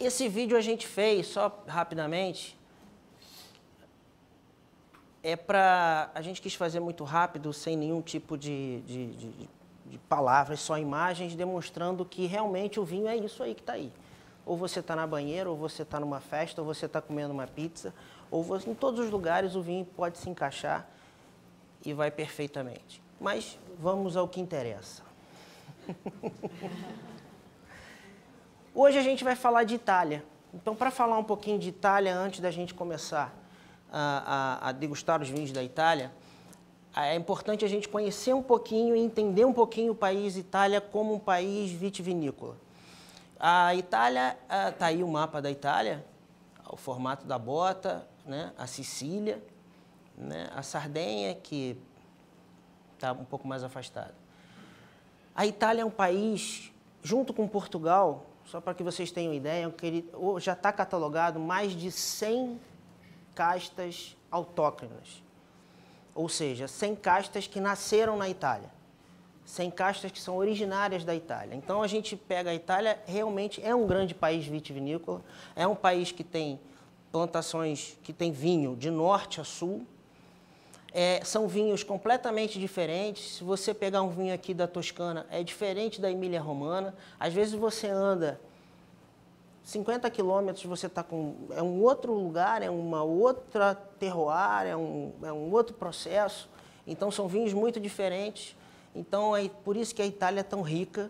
Esse vídeo a gente fez, só rapidamente, a gente quis fazer muito rápido, sem nenhum tipo de palavras, só imagens, demonstrando que realmente o vinho é isso aí que está aí. Ou você está na banheira, ou você está numa festa, ou você está comendo uma pizza, ou você, em todos os lugares o vinho pode se encaixar e vai perfeitamente. Mas vamos ao que interessa. Hoje a gente vai falar de Itália. Então, para falar um pouquinho de Itália, antes da gente começar a degustar os vinhos da Itália, é importante a gente conhecer um pouquinho e entender um pouquinho o país Itália como um país vitivinícola. A Itália, está aí o mapa da Itália, o formato da bota, né? A Sicília, né? A Sardenha, que está um pouco mais afastada. A Itália é um país, junto com Portugal, só para que vocês tenham ideia, que ele já está catalogado mais de 100 castas autóctones. Ou seja, 100 castas que nasceram na Itália. 100 castas que são originárias da Itália. Então, a gente pega a Itália, realmente é um grande país vitivinícola, é um país que tem plantações, que tem vinho de norte a sul. São vinhos completamente diferentes. Se você pegar um vinho aqui da Toscana, é diferente da Emília-Romana. Às vezes você anda 50 quilômetros, você está com... É um outro lugar, é uma outra terroir, é um outro processo. Então, são vinhos muito diferentes. Então, é por isso que a Itália é tão rica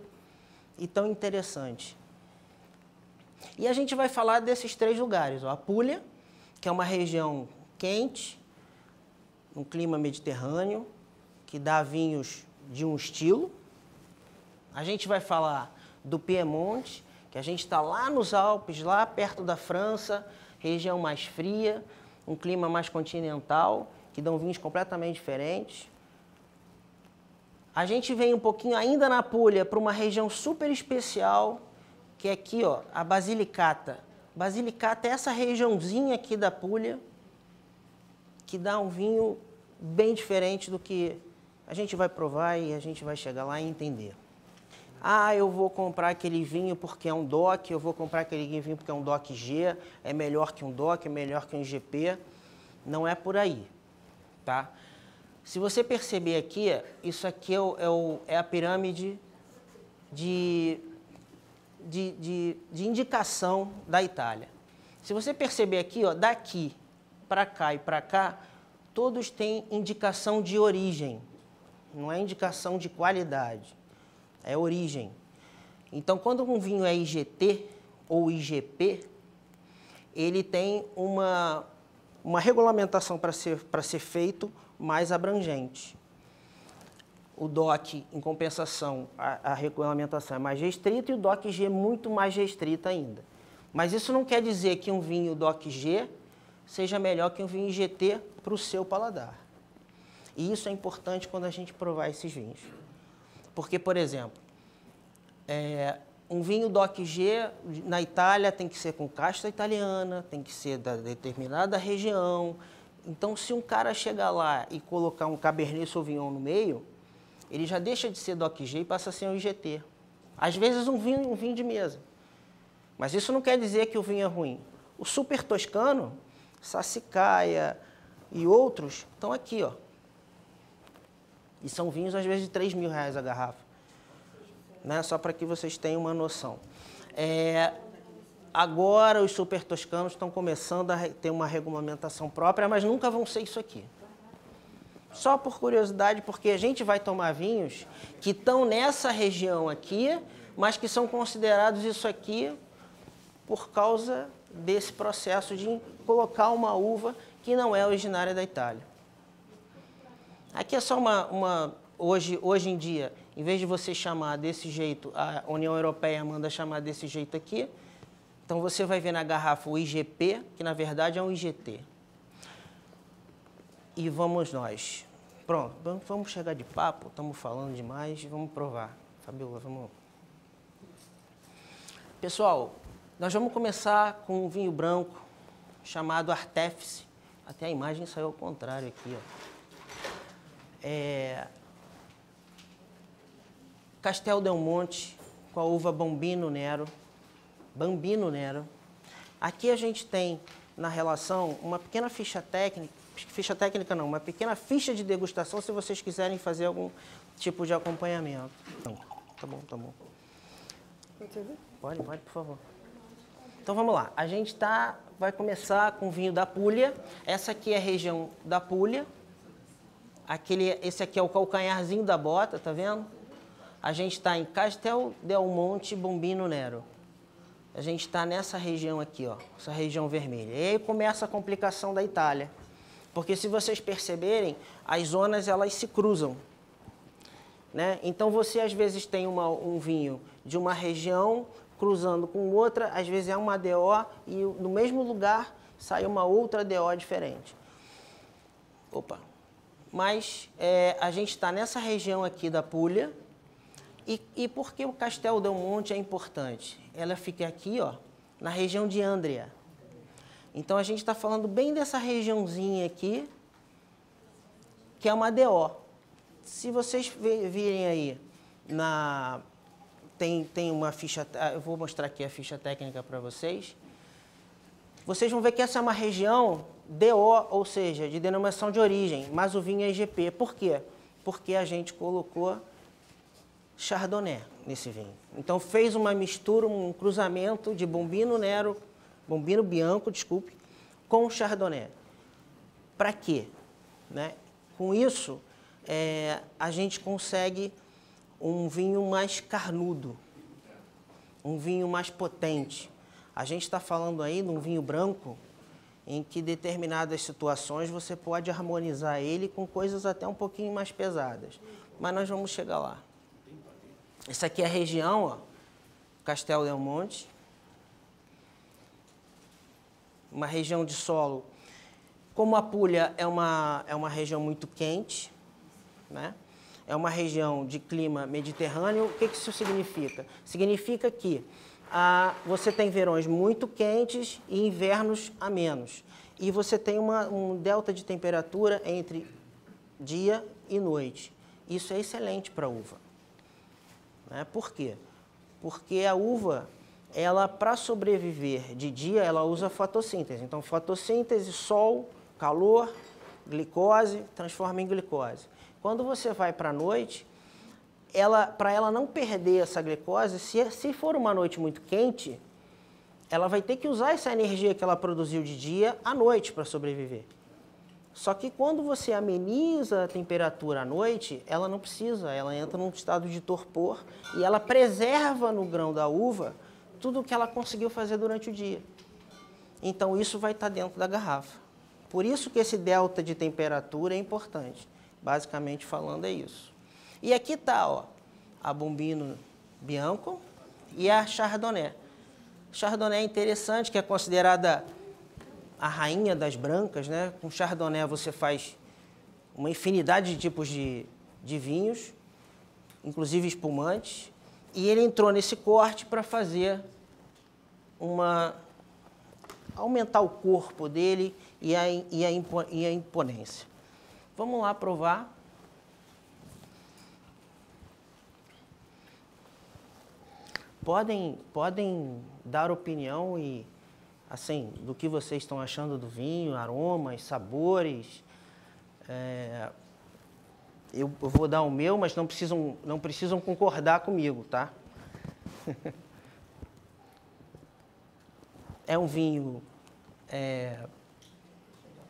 e tão interessante. E a gente vai falar desses 3 lugares. Ó. A Puglia, que é uma região quente, um clima mediterrâneo, que dá vinhos de um estilo. A gente vai falar do Piemonte, que a gente está lá nos Alpes, lá perto da França, região mais fria, um clima mais continental, que dão vinhos completamente diferentes. A gente vem um pouquinho ainda na Puglia para uma região super especial, que é aqui, ó, a Basilicata. Basilicata é essa regiãozinha aqui da Puglia, que dá um vinho bem diferente do que a gente vai provar e a gente vai chegar lá e entender. Ah, eu vou comprar aquele vinho porque é um DOC, eu vou comprar aquele vinho porque é um DOC G, é melhor que um DOC, é melhor que um GP. Não é por aí, tá? Se você perceber aqui, isso aqui é a pirâmide de indicação da Itália. Se você perceber aqui, ó, daqui para cá e para cá, todos têm indicação de origem, não é indicação de qualidade, é origem. Então, quando um vinho é IGT ou IGP, ele tem uma regulamentação para ser feito mais abrangente. O DOC, em compensação, a regulamentação é mais restrita e o DOC G muito mais restrita ainda. Mas isso não quer dizer que um vinho DOC G seja melhor que um vinho IGT para o seu paladar. E isso é importante quando a gente provar esses vinhos. Porque, por exemplo, um vinho DOC G na Itália tem que ser com casta italiana, tem que ser da determinada região. Então, se um cara chegar lá e colocar um Cabernet Sauvignon no meio, ele já deixa de ser DOC G e passa a ser um IGT. Às vezes um vinho de mesa. Mas isso não quer dizer que o vinho é ruim. O super toscano, Sassicaia e outros, estão aqui, ó. E são vinhos, às vezes, de R$3.000 a garrafa. Né? Só para que vocês tenham uma noção. Agora, os super toscanos estão começando a ter uma regulamentação própria, mas nunca vão ser isso aqui. Só por curiosidade, porque a gente vai tomar vinhos que estão nessa região aqui, mas que são considerados isso aqui por causa desse processo de colocar uma uva que não é originária da Itália. Aqui é só hoje em dia, em vez de você chamar desse jeito, a União Europeia manda chamar desse jeito aqui, então você vai ver na garrafa o IGP, que na verdade é um IGT. E vamos nós. Pronto, vamos chegar de papo, estamos falando demais, vamos provar. Fabiola, vamos... Pessoal, nós vamos começar com um vinho branco chamado Artefice. Até a imagem saiu ao contrário aqui, ó. Castel Del Monte, com a uva Bambino Nero. Bambino Nero. Aqui a gente tem, na relação, uma pequena ficha técnica não, uma pequena ficha de degustação, se vocês quiserem fazer algum tipo de acompanhamento. Não, tá bom, tá bom. Pode, por favor. Então vamos lá, a gente vai começar com o vinho da Puglia. Essa aqui é a região da Puglia. Esse aqui é o calcanharzinho da bota, tá vendo? A gente está em Castel del Monte Bombino Nero. A gente está nessa região aqui, ó, essa região vermelha. E aí começa a complicação da Itália. Porque se vocês perceberem, as zonas elas se cruzam, né? Então você às vezes tem um vinho de uma região cruzando com outra, às vezes é uma DO e no mesmo lugar sai uma outra DO diferente. Opa! Mas a gente está nessa região aqui da Puglia. E por que o Castel del Monte é importante? Ela fica aqui, ó, na região de Andria. Então, a gente está falando bem dessa regiãozinha aqui, que é uma DO. Se vocês virem aí, tem uma ficha... Eu vou mostrar aqui a ficha técnica para vocês. Vocês vão ver que essa é uma região DO, ou seja, de denominação de origem, mas o vinho é IGP. Por quê? Porque a gente colocou Chardonnay nesse vinho. Então fez uma mistura, um cruzamento de Bombino Bianco, desculpe, com Chardonnay. Para quê? Né? Com isso, a gente consegue um vinho mais carnudo, um vinho mais potente. A gente está falando aí de um vinho branco em que determinadas situações você pode harmonizar ele com coisas até um pouquinho mais pesadas. Mas nós vamos chegar lá. Essa aqui é a região, ó, Castel del Monte. Uma região de solo. Como a Puglia é uma região muito quente, né? É uma região de clima mediterrâneo. O que isso significa? Significa que você tem verões muito quentes e invernos amenos. E você tem um delta de temperatura entre dia e noite. Isso é excelente para a uva. Por quê? Porque a uva, ela para sobreviver de dia, ela usa fotossíntese. Então, fotossíntese, sol, calor, glicose, transforma em glicose. Quando você vai para a noite, para ela não perder essa glicose, se for uma noite muito quente, ela vai ter que usar essa energia que ela produziu de dia à noite para sobreviver. Só que quando você ameniza a temperatura à noite, ela não precisa, ela entra num estado de torpor e ela preserva no grão da uva tudo o que ela conseguiu fazer durante o dia. Então isso vai estar dentro da garrafa. Por isso que esse delta de temperatura é importante. Basicamente falando é isso. E aqui está, ó, a Bombino Bianco e a Chardonnay. Chardonnay é interessante, que é considerada a rainha das brancas, né? Com Chardonnay você faz uma infinidade de tipos de vinhos, inclusive espumantes, e ele entrou nesse corte para fazer aumentar o corpo dele e a imponência. Vamos lá provar. Podem dar opinião e assim, do que vocês estão achando do vinho, aromas, sabores. Eu vou dar o meu, mas não precisam concordar comigo, tá? É um vinho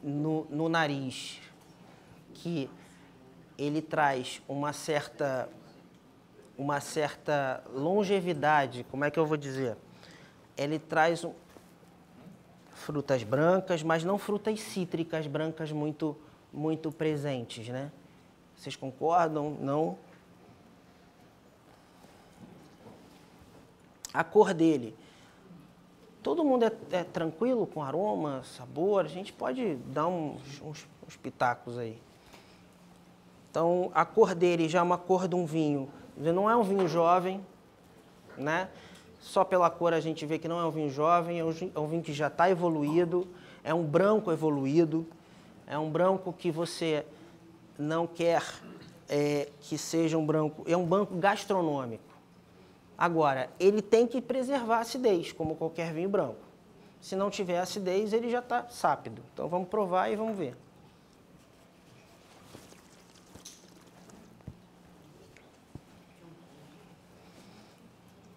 no nariz que ele traz uma certa longevidade, como é que eu vou dizer? Ele traz frutas brancas, mas não frutas cítricas brancas muito presentes, né? Vocês concordam? Não? A cor dele. Todo mundo é tranquilo com aroma, sabor? A gente pode dar uns pitacos aí. Então, a cor dele já é uma cor de um vinho. Não é um vinho jovem, né? Só pela cor a gente vê que não é um vinho jovem, é um vinho que já está evoluído, é um branco evoluído, é um branco que você não quer que seja um branco, é um branco gastronômico. Agora, ele tem que preservar a acidez, como qualquer vinho branco. Se não tiver acidez, ele já está sápido. Então vamos provar e vamos ver.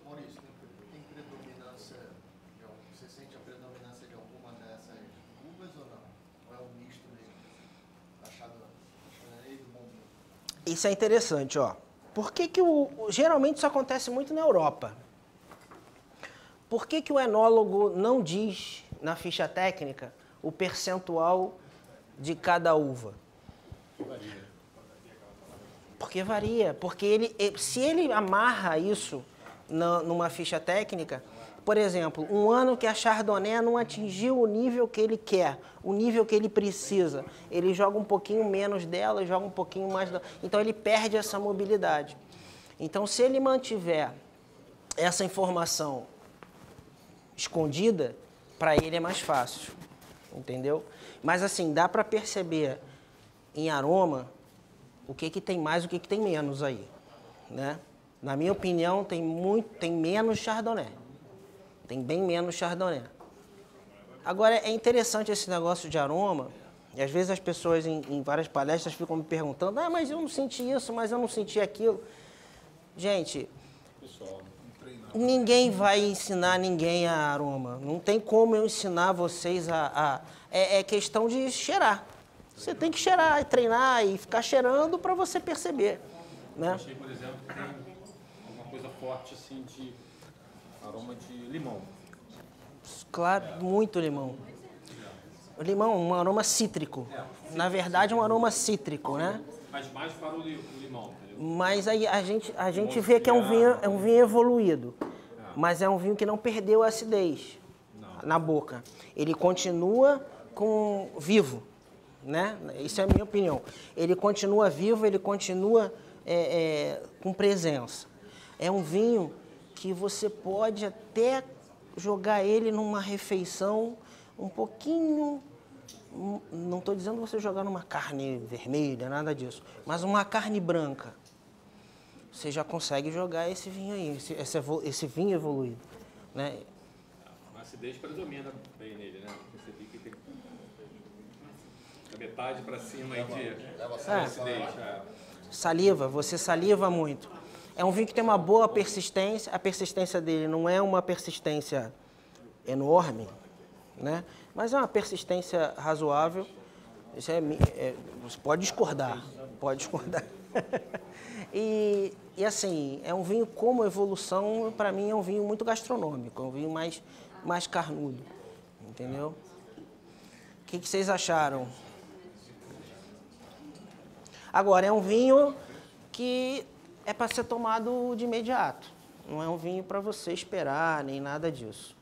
Maurício, tem predominância, você sente a predominância de alguma dessas uvas ou não? Ou é um misto mesmo? Da Chardonnay e do Bom Vinho? Isso é interessante, ó. Por que que geralmente isso acontece muito na Europa? Por que que o enólogo não diz na ficha técnica o percentual de cada uva? Porque varia. Porque se ele amarra isso numa ficha técnica, por exemplo, um ano que a Chardonnay não atingiu o nível que ele quer, o nível que ele precisa, ele joga um pouquinho menos dela, joga um pouquinho mais dela. Então ele perde essa mobilidade. Então, se ele mantiver essa informação escondida, para ele é mais fácil, entendeu? Mas assim, dá para perceber em aroma o que tem mais e o que tem menos aí, né? Na minha opinião, tem menos Chardonnay. Tem bem menos Chardonnay. Agora, é interessante esse negócio de aroma, e às vezes as pessoas em várias palestras ficam me perguntando, mas eu não senti isso, mas eu não senti aquilo. Gente, ninguém vai ensinar ninguém a aroma. Não tem como eu ensinar vocês É questão de cheirar. Você tem que cheirar, treinar e ficar cheirando para você perceber, né? Eu achei, por exemplo, que tem alguma coisa forte assim de aroma de limão. Claro, muito limão. O limão, um aroma cítrico. Na verdade, um aroma cítrico, né? Mas mais para o limão, entendeu? Mas aí a gente vê que é um vinho evoluído. Mas é um vinho que não perdeu a acidez na boca. Ele continua vivo, né? Isso é a minha opinião. Ele continua vivo, ele continua com presença. É um vinho que você pode até jogar ele numa refeição um pouquinho... Não estou dizendo você jogar numa carne vermelha, nada disso. Mas uma carne branca. Você já consegue jogar esse vinho aí, esse vinho evoluído, né? A acidez predomina bem nele, né? Percebi que tem a metade para cima aí de acidez. Saliva, você saliva muito. É um vinho que tem uma boa persistência. A persistência dele não é uma persistência enorme, né? Mas é uma persistência razoável. Isso você pode discordar, pode discordar. E assim, é um vinho como evolução, para mim é um vinho muito gastronômico, é um vinho mais carnudo, entendeu? O que vocês acharam? Agora, é um vinho que é para ser tomado de imediato, não é um vinho para você esperar, nem nada disso.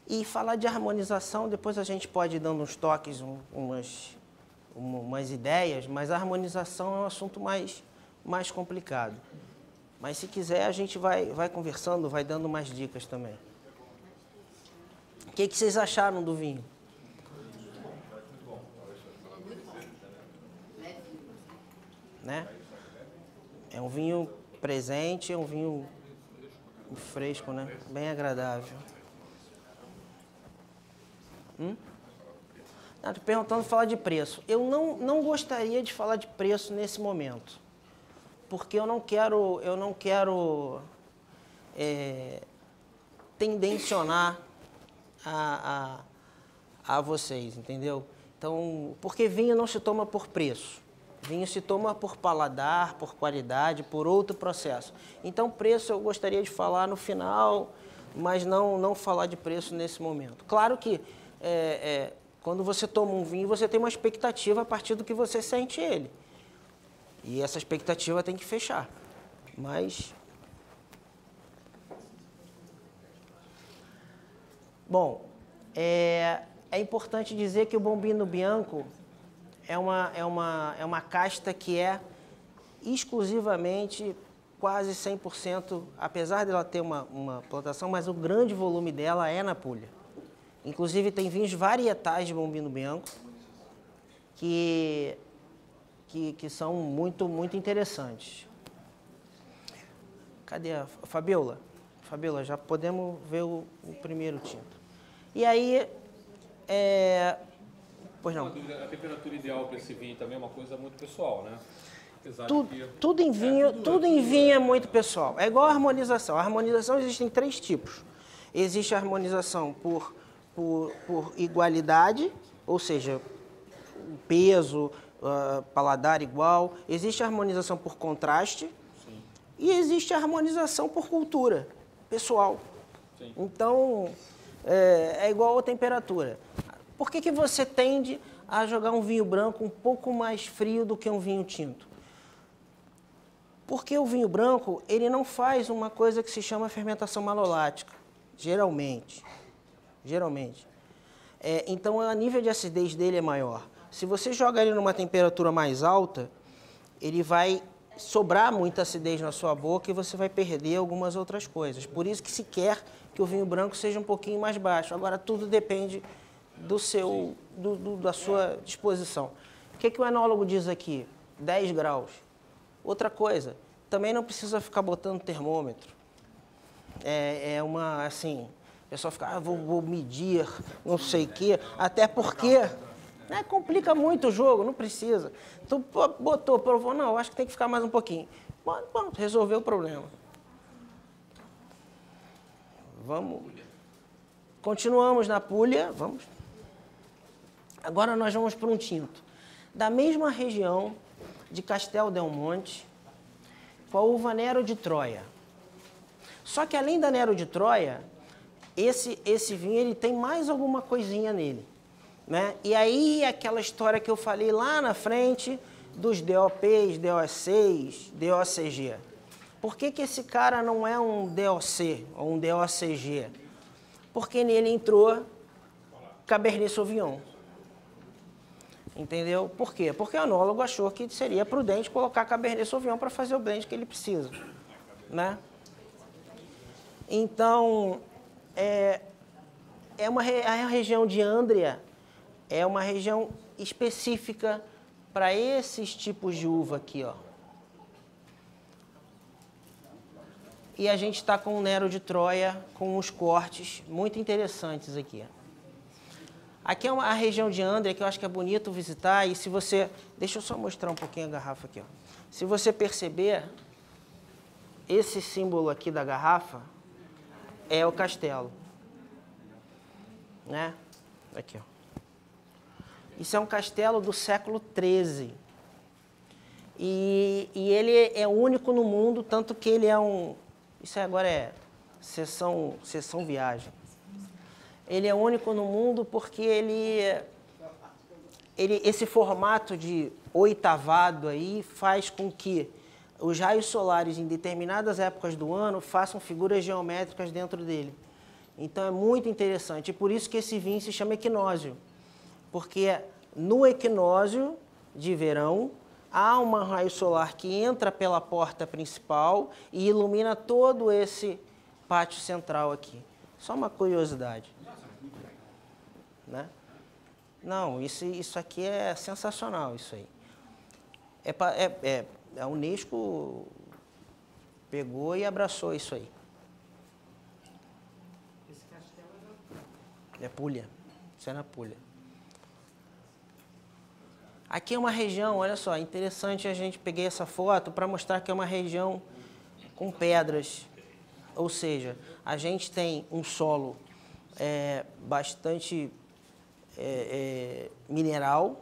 E falar de harmonização, depois a gente pode ir dando uns toques, umas ideias, mas a harmonização é um assunto mais complicado. Mas se quiser, a gente vai conversando, vai dando mais dicas também. O que vocês acharam do vinho? Né? É um vinho presente, é um vinho fresco, né? Bem agradável. Estou perguntando falar de preço. Eu não gostaria de falar de preço nesse momento, porque eu não quero tendencionar a vocês, entendeu? Então, porque vinho não se toma por preço. Vinho se toma por paladar, por qualidade, por outro processo. Então, preço eu gostaria de falar no final, mas não falar de preço nesse momento. Claro que quando você toma um vinho, você tem uma expectativa a partir do que você sente ele. E essa expectativa tem que fechar. Mas... Bom, é importante dizer que o Bombino Bianco é uma casta que é exclusivamente, quase 100%, apesar dela ter uma plantação, mas o grande volume dela é na Puglia. Inclusive, tem vinhos varietais de Bombino Bianco que são muito interessantes. Cadê a Fabiola? Fabíola, já podemos ver o primeiro tinto. E aí, pois não. A temperatura ideal para esse vinho também é uma coisa muito pessoal, né? Tudo em vinho é muito pessoal. É igual a harmonização. A harmonização existem 3 tipos. Existe a harmonização por igualdade, ou seja, peso, paladar igual. Existe a harmonização por contraste. Sim. E existe a harmonização por cultura pessoal. Sim. Então, é igual a temperatura. Por que você tende a jogar um vinho branco um pouco mais frio do que um vinho tinto? Porque o vinho branco, ele não faz uma coisa que se chama fermentação malolática, geralmente. Então, a nível de acidez dele é maior. Se você joga ele numa temperatura mais alta, ele vai sobrar muita acidez na sua boca e você vai perder algumas outras coisas. Por isso que se quer que o vinho branco seja um pouquinho mais baixo. Agora, tudo depende da sua disposição. O que o enólogo diz aqui? 10 graus. Outra coisa, também não precisa ficar botando termômetro. Assim, o pessoal fica, vou medir, não sei o quê, até porque complica muito o jogo, não precisa. Tu botou, provou, não, acho que tem que ficar mais um pouquinho. Bom, resolveu o problema. Vamos. Continuamos na Puglia, vamos. Agora nós vamos para um tinto. Da mesma região de Castel del Monte, com a uva Nero de Troia. Só que além da Nero de Troia, esse vinho ele tem mais alguma coisinha nele. Né? E aí aquela história que eu falei lá na frente dos DOPs, DO6, DOCG. Por que esse cara não é um DOC ou um DOCG? Porque nele entrou Cabernet Sauvignon. Entendeu? Por quê? Porque o enólogo achou que seria prudente colocar Cabernet Sauvignon para fazer o blend que ele precisa. Né? Então, a região de Andria é uma região específica para esses tipos de uva aqui, ó. E a gente está com o Nero de Troia, com uns cortes muito interessantes aqui. Aqui é a região de Andria, que eu acho que é bonito visitar, e se você... Deixa eu só mostrar um pouquinho a garrafa aqui, ó. Se você perceber, esse símbolo aqui da garrafa é o castelo. Né? Aqui, ó. Isso é um castelo do século XIII. E ele é único no mundo, tanto que ele é um... Isso agora é sessão viagem. Ele é único no mundo porque esse formato de oitavado aí faz com que os raios solares em determinadas épocas do ano façam figuras geométricas dentro dele. Então é muito interessante. E por isso que esse vinho se chama equinósio. Porque no equinósio de verão há um raio solar que entra pela porta principal e ilumina todo esse pátio central aqui. Só uma curiosidade. Né? Não, isso aqui é sensacional, isso aí. A Unesco pegou e abraçou isso aí. Esse castelo é Puglia. Isso é na Puglia. Aqui é uma região, olha só, interessante a gente peguei essa foto para mostrar que é uma região com pedras. Ou seja, a gente tem um solo bastante mineral.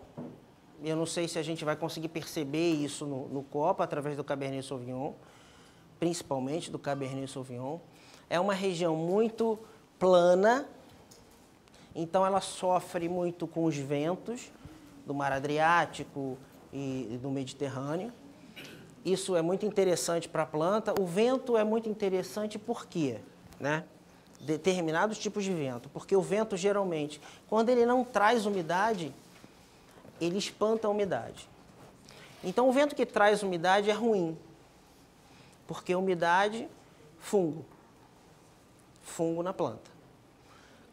Eu não sei se a gente vai conseguir perceber isso no copo através do Cabernet Sauvignon, principalmente do Cabernet Sauvignon. É uma região muito plana, então ela sofre muito com os ventos do Mar Adriático e do Mediterrâneo. Isso é muito interessante para a planta. O vento é muito interessante por quê? Né? Determinados tipos de vento. Porque o vento, geralmente, quando ele não traz umidade, ele espanta a umidade. Então, o vento que traz umidade é ruim. Porque umidade, fungo. Fungo na planta.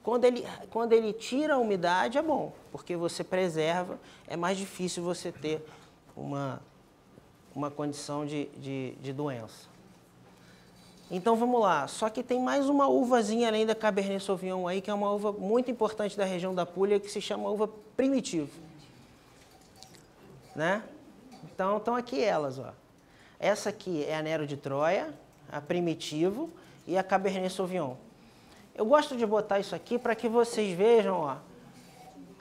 Quando ele tira a umidade, é bom, porque você preserva, é mais difícil você ter uma condição de doença. Então vamos lá, só que tem mais uma uvazinha além da Cabernet Sauvignon aí, que é uma uva muito importante da região da Puglia, que se chama uva Primitivo. Né? Então estão aqui elas, ó. Essa aqui é a Nero de Troia, a Primitivo e a Cabernet Sauvignon. Eu gosto de botar isso aqui para que vocês vejam, ó,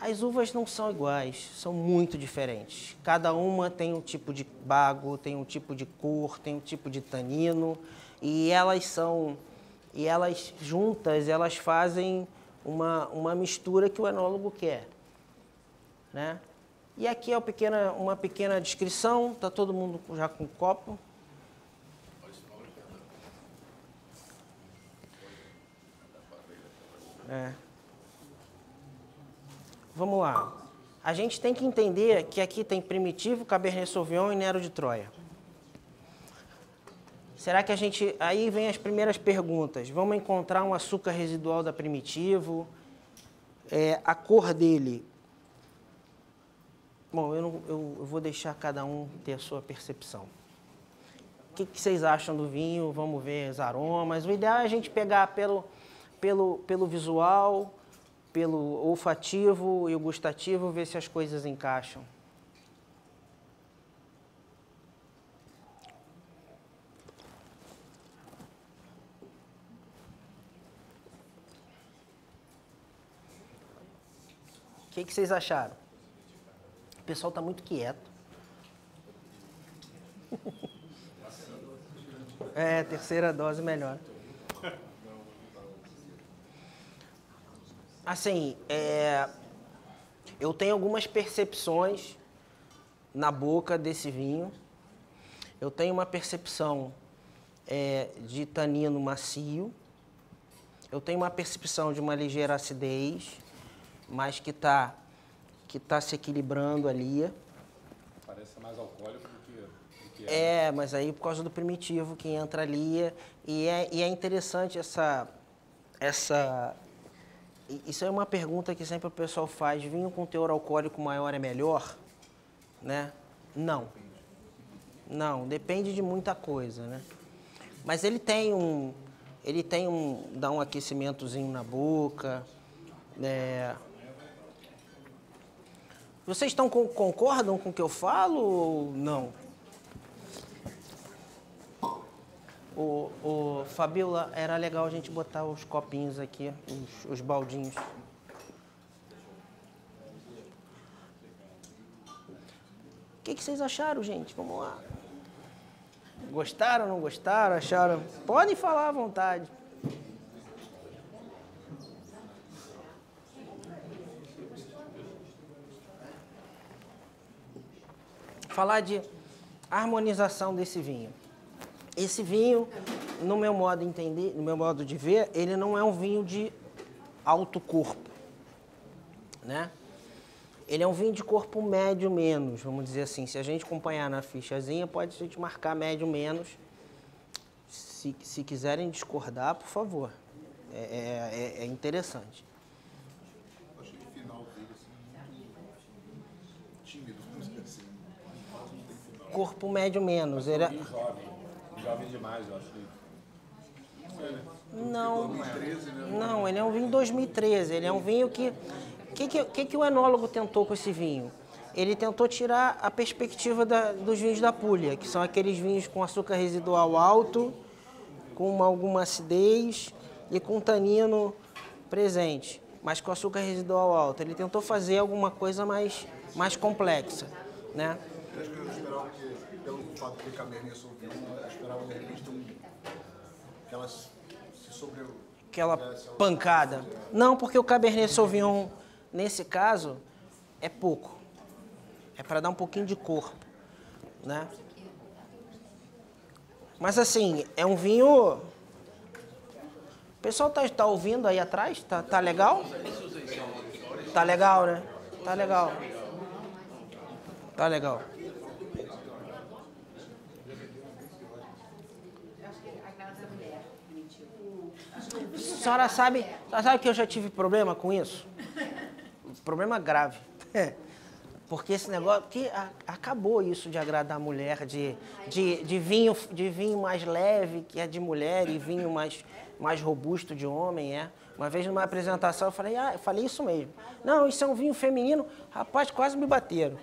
as uvas não são iguais, são muito diferentes. Cada uma tem um tipo de bago, tem um tipo de cor, tem um tipo de tanino, e elas juntas, elas fazem uma mistura que o enólogo quer, né? E aqui é uma pequena descrição, está todo mundo já com copo. Vamos lá. A gente tem que entender que aqui tem Primitivo, Cabernet Sauvignon e Nero de Troia. Será que a gente... Aí vem as primeiras perguntas. Vamos encontrar um açúcar residual da Primitivo? A cor dele... Bom, eu vou deixar cada um ter a sua percepção. O que vocês acham do vinho? Vamos ver os aromas. O ideal é a gente pegar pelo visual, pelo olfativo e o gustativo, ver se as coisas encaixam. O que vocês acharam? O pessoal está muito quieto. Terceira dose melhor. Assim, eu tenho algumas percepções na boca desse vinho. Eu tenho uma percepção de tanino macio. Eu tenho uma percepção de uma ligeira acidez, mas que tá se equilibrando ali. Parece mais alcoólico do que mas aí por causa do Primitivo que entra ali. E é interessante essa... Isso é uma pergunta que sempre o pessoal faz. Vinho com teor alcoólico maior é melhor? Né? Não. Não, depende de muita coisa, né? Mas ele dá um aquecimentozinho na boca. Vocês concordam com o que eu falo ou não? Fabiola, era legal a gente botar os copinhos aqui, os baldinhos. O que vocês acharam, gente? Vamos lá. Gostaram, não gostaram? Acharam? Podem falar à vontade. Falar de harmonização desse vinho. Esse vinho, no meu modo de entender, no meu modo de ver, ele não é um vinho de alto corpo, né? Ele é um vinho de corpo médio menos, vamos dizer assim. Se a gente acompanhar na fichazinha, pode a gente marcar médio menos. Se quiserem discordar, por favor. É interessante. Eu achei o final dele assim, muito tímido, vamos dizer assim. Corpo médio menos. Ele é... Jovem demais, eu acho. Não, ele é um vinho de 2013. Ele é um vinho que... O que o enólogo tentou com esse vinho? Ele tentou tirar a perspectiva dos vinhos da Puglia, que são aqueles vinhos com açúcar residual alto, com alguma acidez e com tanino presente, mas com açúcar residual alto. Ele tentou fazer alguma coisa mais complexa, né? Eu acho que eu esperava que, pelo fato de ter Cabernet Sauvignon, eu esperava de repente que elas se aquela pancada. Não, porque o Cabernet Sauvignon, nesse caso, é pouco. É para dar um pouquinho de corpo, né? Mas assim, é um vinho... O pessoal tá ouvindo aí atrás? Tá legal? Tá legal, né? Tá legal. Tá legal. A senhora sabe que eu já tive problema com isso? Problema grave. Porque esse negócio, que acabou isso de agradar a mulher, de vinho mais leve, que é de mulher, e vinho mais robusto de homem, é. Uma vez numa apresentação eu falei isso mesmo. Não, isso é um vinho feminino. Rapaz, quase me bateram.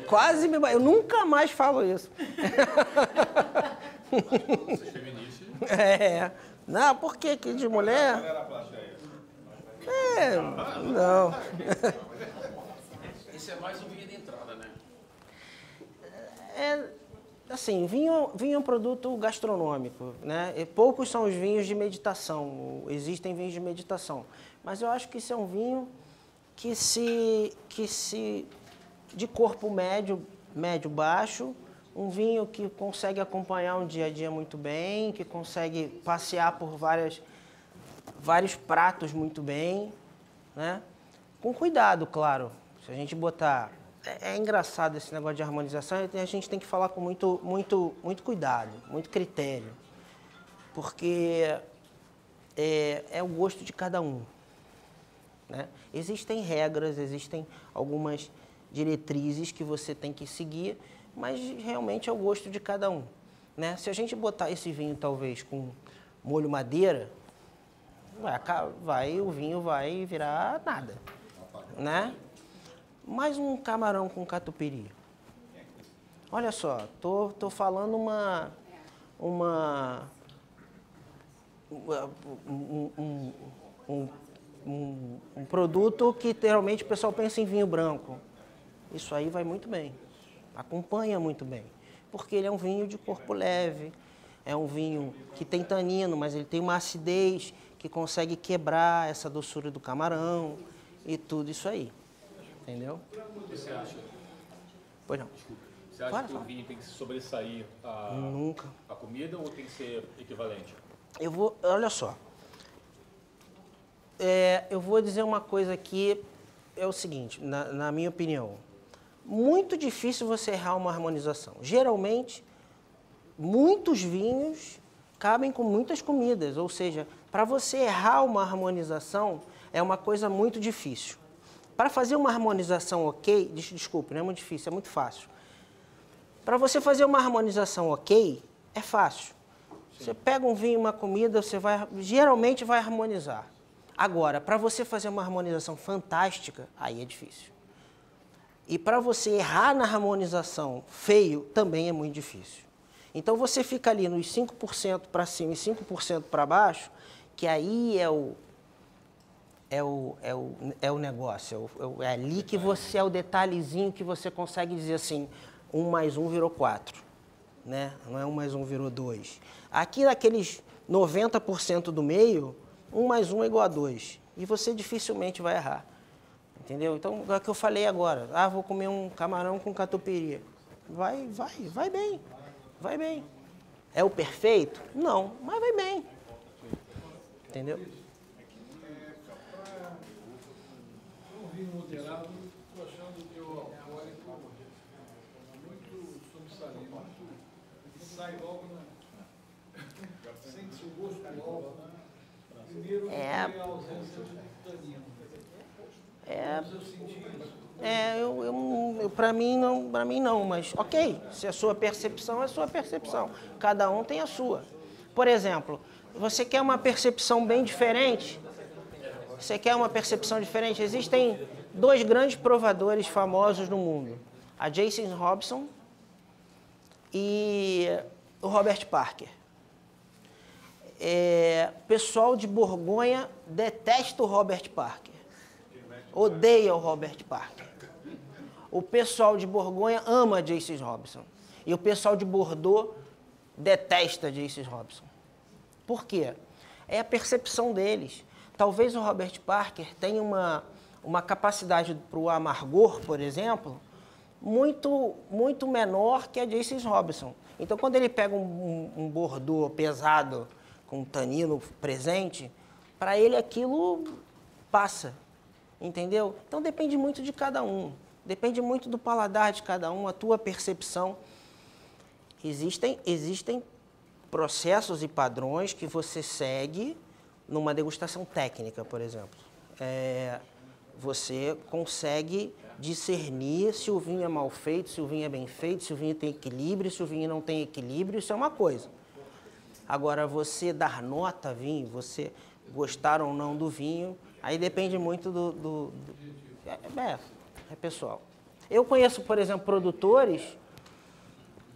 Quase me bateram. Eu nunca mais falo isso. É. Não, por que de mulher? Não. Isso é mais um vinho de entrada, né? Assim, vinho é um produto gastronômico, né? E poucos são os vinhos de meditação. Existem vinhos de meditação. Mas eu acho que isso é um vinho que se de corpo médio baixo, um vinho que consegue acompanhar um dia a dia muito bem, que consegue passear por vários pratos muito bem, né? Com cuidado, claro. Se a gente botar... É engraçado esse negócio de harmonização, a gente tem que falar com muito cuidado, muito critério. Porque é o gosto de cada um, né? Existem regras, existem algumas diretrizes que você tem que seguir, mas realmente é o gosto de cada um, né? Se a gente botar esse vinho, talvez, com molho madeira, o vinho vai virar nada, né? Mais um camarão com catupiry. Olha só, tô falando um produto que geralmente o pessoal pensa em vinho branco. Isso aí vai muito bem, acompanha muito bem, porque ele é um vinho de corpo leve, é um vinho que tem tanino, mas ele tem uma acidez que consegue quebrar essa doçura do camarão e tudo isso aí. Entendeu? O que você acha? Pois não. Você acha que o vinho tem que se sobressair a comida ou tem que ser equivalente? Olha só. Eu vou dizer uma coisa aqui, é o seguinte, na minha opinião. Muito difícil você errar uma harmonização. Geralmente, muitos vinhos cabem com muitas comidas, ou seja, para você errar uma harmonização é uma coisa muito difícil. Para fazer uma harmonização ok, desculpe, não é muito difícil, é muito fácil. Para você fazer uma harmonização ok, é fácil. Sim. Você pega um vinho e uma comida, geralmente vai harmonizar. Agora, para você fazer uma harmonização fantástica, aí é difícil. E para você errar na harmonização feio, também é muito difícil. Então você fica ali nos 5% para cima e 5% para baixo, que aí é o negócio, é ali que você, é o detalhezinho que você consegue dizer assim, 1 mais 1 virou 4, né? Não é 1 mais 1 virou 2. Aqui naqueles 90% do meio, 1 mais 1 é igual a 2, e você dificilmente vai errar, entendeu? Então, é o que eu falei agora, vou comer um camarão com catupiry, vai bem. É o perfeito? Não, mas vai bem, entendeu? Moderado, estou achando que o alcoólico muito sobressalente, sai logo, sente-se o gosto logo. Primeiro, a ausência de tanino. Para mim não, mas ok, se a sua percepção é a sua percepção, cada um tem a sua. Por exemplo, você quer uma percepção bem diferente? Existem 2 grandes provadores famosos no mundo, a Jason Robson e o Robert Parker. O pessoal de Borgonha detesta o Robert Parker, odeia o Robert Parker. O pessoal de Borgonha ama Jason Robson e o pessoal de Bordeaux detesta Jason Robson. Por quê? É a percepção deles. Talvez o Robert Parker tenha uma capacidade para o amargor, por exemplo, muito menor que a Jason Robson. Então, quando ele pega um Bordeaux pesado, com tanino presente, para ele aquilo passa, entendeu? Então, depende muito de cada um. Depende muito do paladar de cada um, a tua percepção. Existem processos e padrões que você segue numa degustação técnica, por exemplo. você consegue discernir se o vinho é mal feito, se o vinho é bem feito, se o vinho tem equilíbrio, se o vinho não tem equilíbrio, isso é uma coisa. Agora, você dar nota a vinho, você gostar ou não do vinho, aí depende muito é pessoal. Eu conheço, por exemplo, produtores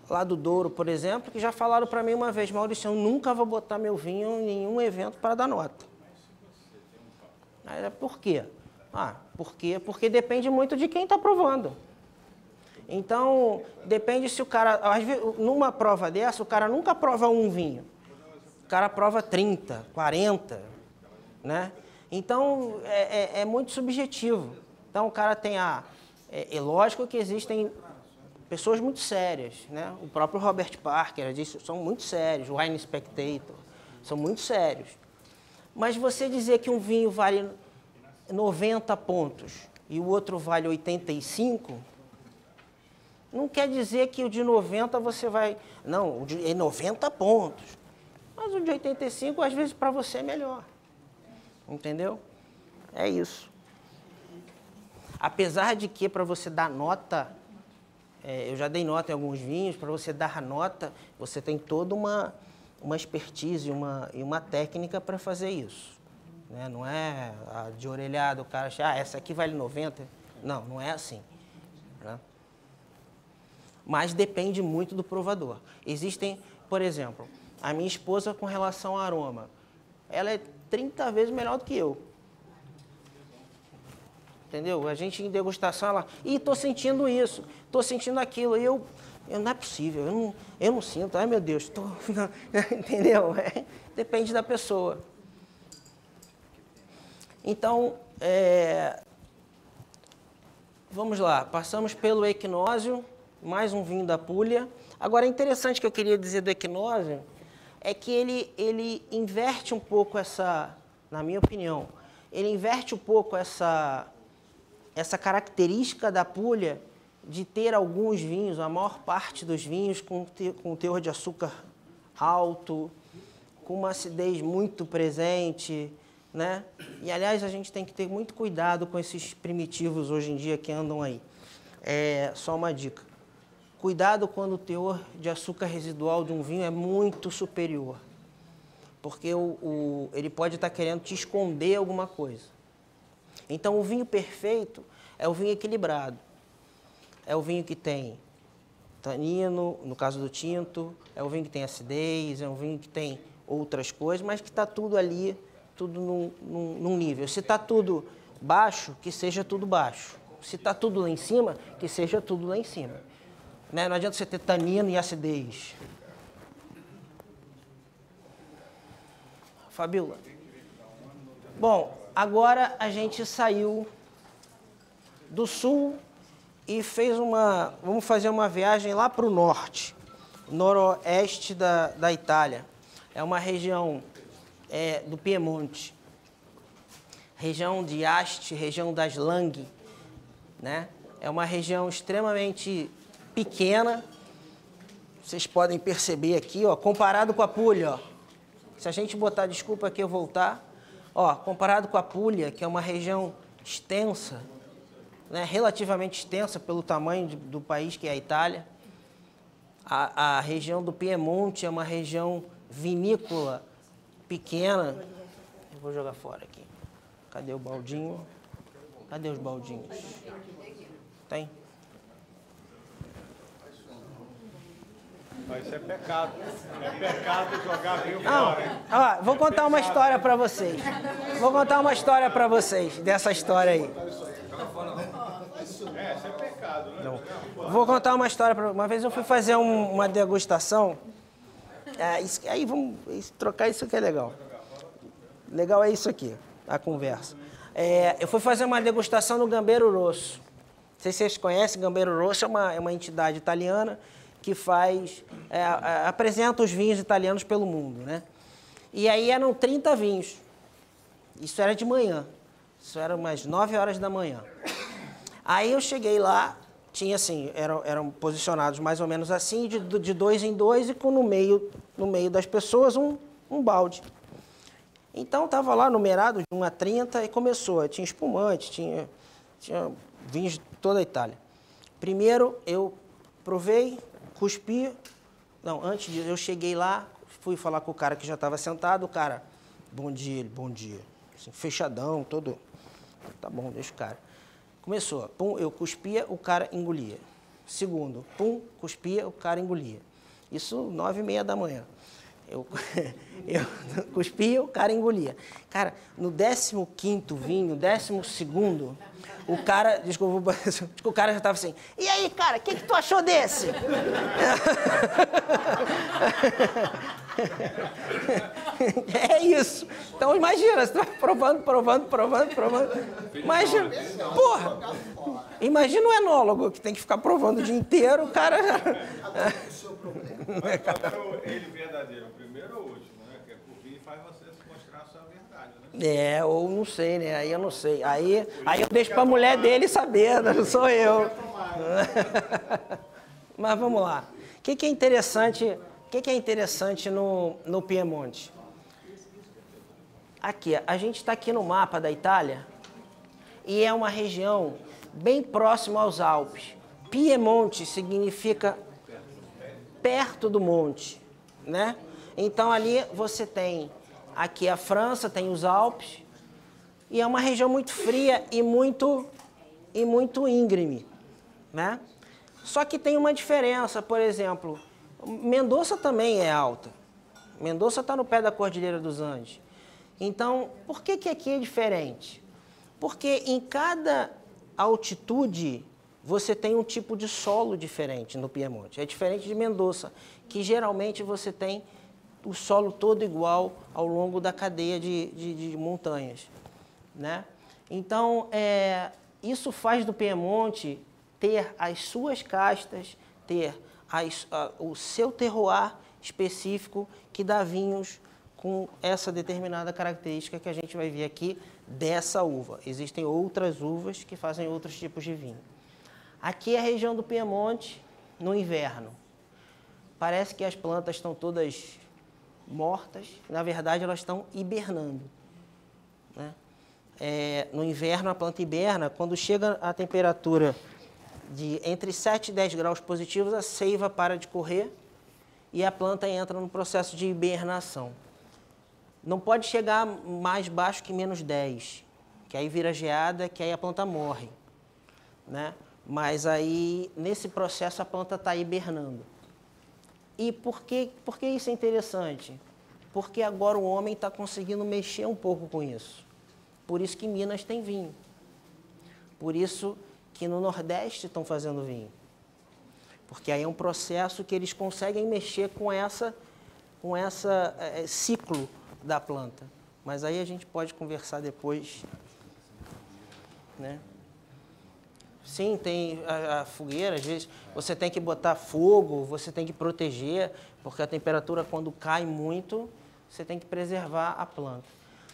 lá do Douro, por exemplo, que já falaram para mim uma vez: Maurício, eu nunca vou botar meu vinho em nenhum evento para dar nota. Aí, por quê? Por quê? Porque depende muito de quem está provando. Então, depende se o cara... Às vezes, numa prova dessa, o cara nunca prova um vinho. O cara prova 30, 40, né? Então, é muito subjetivo. Então, o cara tem é lógico que existem pessoas muito sérias, né? O próprio Robert Parker disse, são muito sérios, o Wine Spectator, são muito sérios. Mas você dizer que um vinho vale 90 pontos e o outro vale 85, não quer dizer que o de 90 você vai... Não, o de 90 pontos. Mas o de 85, às vezes, para você é melhor. Entendeu? É isso. Apesar de que, para você dar nota, eu já dei nota em alguns vinhos, para você dar nota, você tem toda uma expertise e uma técnica para fazer isso. Né? Não é de orelhada o cara achar, essa aqui vale 90. Não, não é assim. Né? Mas depende muito do provador. Existem, por exemplo, a minha esposa com relação ao aroma, ela é 30 vezes melhor do que eu. Entendeu? A gente em degustação, ela... estou sentindo isso, estou sentindo aquilo. E eu não é possível, eu não sinto. Ai, meu Deus, entendeu? Depende da pessoa. Então, vamos lá. Passamos pelo Equinósio, mais um vinho da Puglia. Agora, é interessante que eu queria dizer do Equinósio é que ele inverte um pouco na minha opinião, ele inverte um pouco essa característica da Puglia de ter alguns vinhos, a maior parte dos vinhos, com teor de açúcar alto, com uma acidez muito presente, né? E, aliás, a gente tem que ter muito cuidado com esses primitivos hoje em dia que andam aí. Só uma dica. Cuidado quando o teor de açúcar residual de um vinho é muito superior, porque ele pode estar querendo te esconder alguma coisa. Então, o vinho perfeito é o vinho equilibrado. É o vinho que tem tanino, no caso do tinto, é o vinho que tem acidez, é um vinho que tem outras coisas, mas que está tudo ali, tudo num nível. Se está tudo baixo, que seja tudo baixo. Se está tudo lá em cima, que seja tudo lá em cima. Né? Não adianta você ter tanino e acidez. Fabíola. Bom, agora a gente saiu do sul e vamos fazer uma viagem lá para o norte, noroeste da Itália. É uma região do Piemonte, região de Asti, região das Langhe, né? É uma região extremamente pequena, vocês podem perceber aqui, ó, comparado com a Puglia, ó. Se a gente botar, desculpa aqui eu voltar, ó, comparado com a Puglia, que é uma região extensa, né, relativamente extensa pelo tamanho do país que é a Itália, a região do Piemonte é uma região vinícola pequena. Eu vou jogar fora aqui. Cadê o baldinho? Cadê os baldinhos? Tem? Isso é pecado. É pecado jogar vinho Não, fora. ó, vou contar uma história para vocês. Vou contar uma história para vocês, dessa história aí. Isso é pecado, né? Não. Vou contar uma história para... Uma vez eu fui fazer uma degustação. Aí vamos trocar isso que é legal. Legal é isso aqui, a conversa. Eu fui fazer uma degustação no Gambero Rosso. Não sei se vocês conhecem, Gambero Rosso é uma entidade italiana que apresenta os vinhos italianos pelo mundo, né? E aí eram 30 vinhos. Isso era de manhã. Isso era umas 9 horas da manhã. Aí eu cheguei lá, tinha assim, eram posicionados mais ou menos assim, de 2 em 2, e com no meio das pessoas um balde. Então, estava lá numerado de 1 a 30 e começou. Tinha espumante, tinha vinhos de toda a Itália. Primeiro, eu provei, cuspi. Não, antes disso, eu cheguei lá, fui falar com o cara que já estava sentado. O cara, bom dia, bom dia. Assim, fechadão, todo. Tá bom, deixa o cara. Começou, pum, eu cuspia, o cara engolia. Segundo, pum, cuspia, o cara engolia. Isso 9h30 da manhã. Eu cuspia, o cara engolia. Cara, no 15º vinho, 12º, o cara, desculpa, o cara já estava assim, e aí, cara, o que tu achou desse? É isso. Então, imagina, você está provando. Imagina, porra, imagina um enólogo que tem que ficar provando o dia inteiro, o cara... Ele verdadeiro, o primeiro ou o último, né? Que é por vinho faz você mostrar a sua verdade, né? Ou não sei, né? Aí eu não sei. Aí eu deixo para a mulher dele saber, não sou eu. Mas vamos lá. O que é interessante, no Piemonte? Aqui, a gente está aqui no mapa da Itália e é uma região bem próxima aos Alpes. Piemonte significa perto do monte, né? Então ali você tem, aqui a França, tem os Alpes, e é uma região muito fria e muito íngreme, né? Só que tem uma diferença, por exemplo, Mendoza também é alta. Mendoza está no pé da Cordilheira dos Andes. Então, por que aqui é diferente? Porque em cada altitude você tem um tipo de solo diferente no Piemonte. É diferente de Mendoza, que geralmente você tem o solo todo igual ao longo da cadeia de montanhas, né? Então, isso faz do Piemonte ter as suas castas, ter o seu terroir específico que dá vinhos com essa determinada característica que a gente vai ver aqui dessa uva. Existem outras uvas que fazem outros tipos de vinho. Aqui é a região do Piemonte, no inverno. Parece que as plantas estão todas mortas, na verdade elas estão hibernando, né? No inverno a planta hiberna, quando chega a temperatura de entre 7 e 10 graus positivos, a seiva para de correr e a planta entra no processo de hibernação. Não pode chegar mais baixo que menos 10, que aí vira geada, que aí a planta morre, né? Mas aí, nesse processo, a planta está hibernando. E por que isso é interessante? Porque agora o homem está conseguindo mexer um pouco com isso. Por isso que Minas tem vinho. Por isso que no Nordeste estão fazendo vinho. Porque aí é um processo que eles conseguem mexer com essa ciclo da planta. Mas aí a gente pode conversar depois, né? Sim, tem a fogueira, às vezes você tem que botar fogo, você tem que proteger, porque a temperatura quando cai muito, você tem que preservar a planta.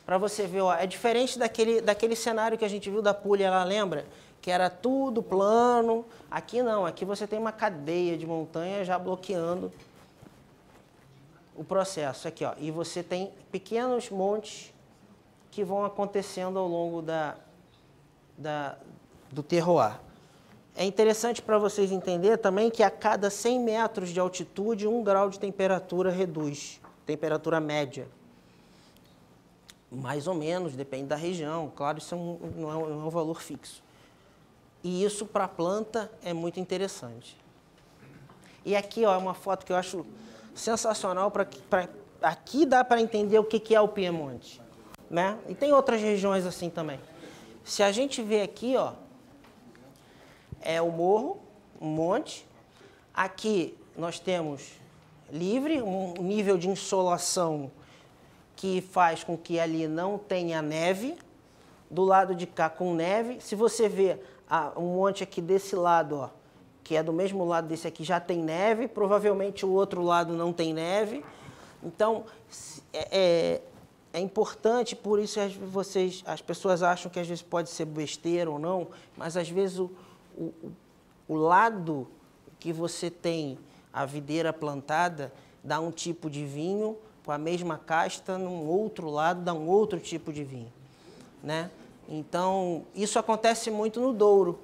Para você ver, ó, é diferente daquele cenário que a gente viu da Puglia, ela lembra? Que era tudo plano. Aqui não, aqui você tem uma cadeia de montanha já bloqueando o processo. Aqui, ó, e você tem pequenos montes que vão acontecendo ao longo do terroir. É interessante para vocês entenderem também que a cada 100 metros de altitude, 1 grau de temperatura reduz, temperatura média. Mais ou menos, depende da região, claro, isso não é um valor fixo. E isso para a planta é muito interessante. E aqui ó, é uma foto que eu acho sensacional, aqui dá para entender o que é o Piemonte, né? E tem outras regiões assim também. Se a gente vê aqui, ó, é o morro, um monte. Aqui nós temos livre, um nível de insolação que faz com que ali não tenha neve. Do lado de cá com neve. Se você vê um monte aqui desse lado, ó, que é do mesmo lado desse aqui, já tem neve. Provavelmente o outro lado não tem neve. Então, é importante, por isso as pessoas acham que às vezes pode ser besteira ou não, mas às vezes o lado que você tem a videira plantada dá um tipo de vinho com a mesma casta, num outro lado, dá um outro tipo de vinho, né? Então, isso acontece muito no Douro.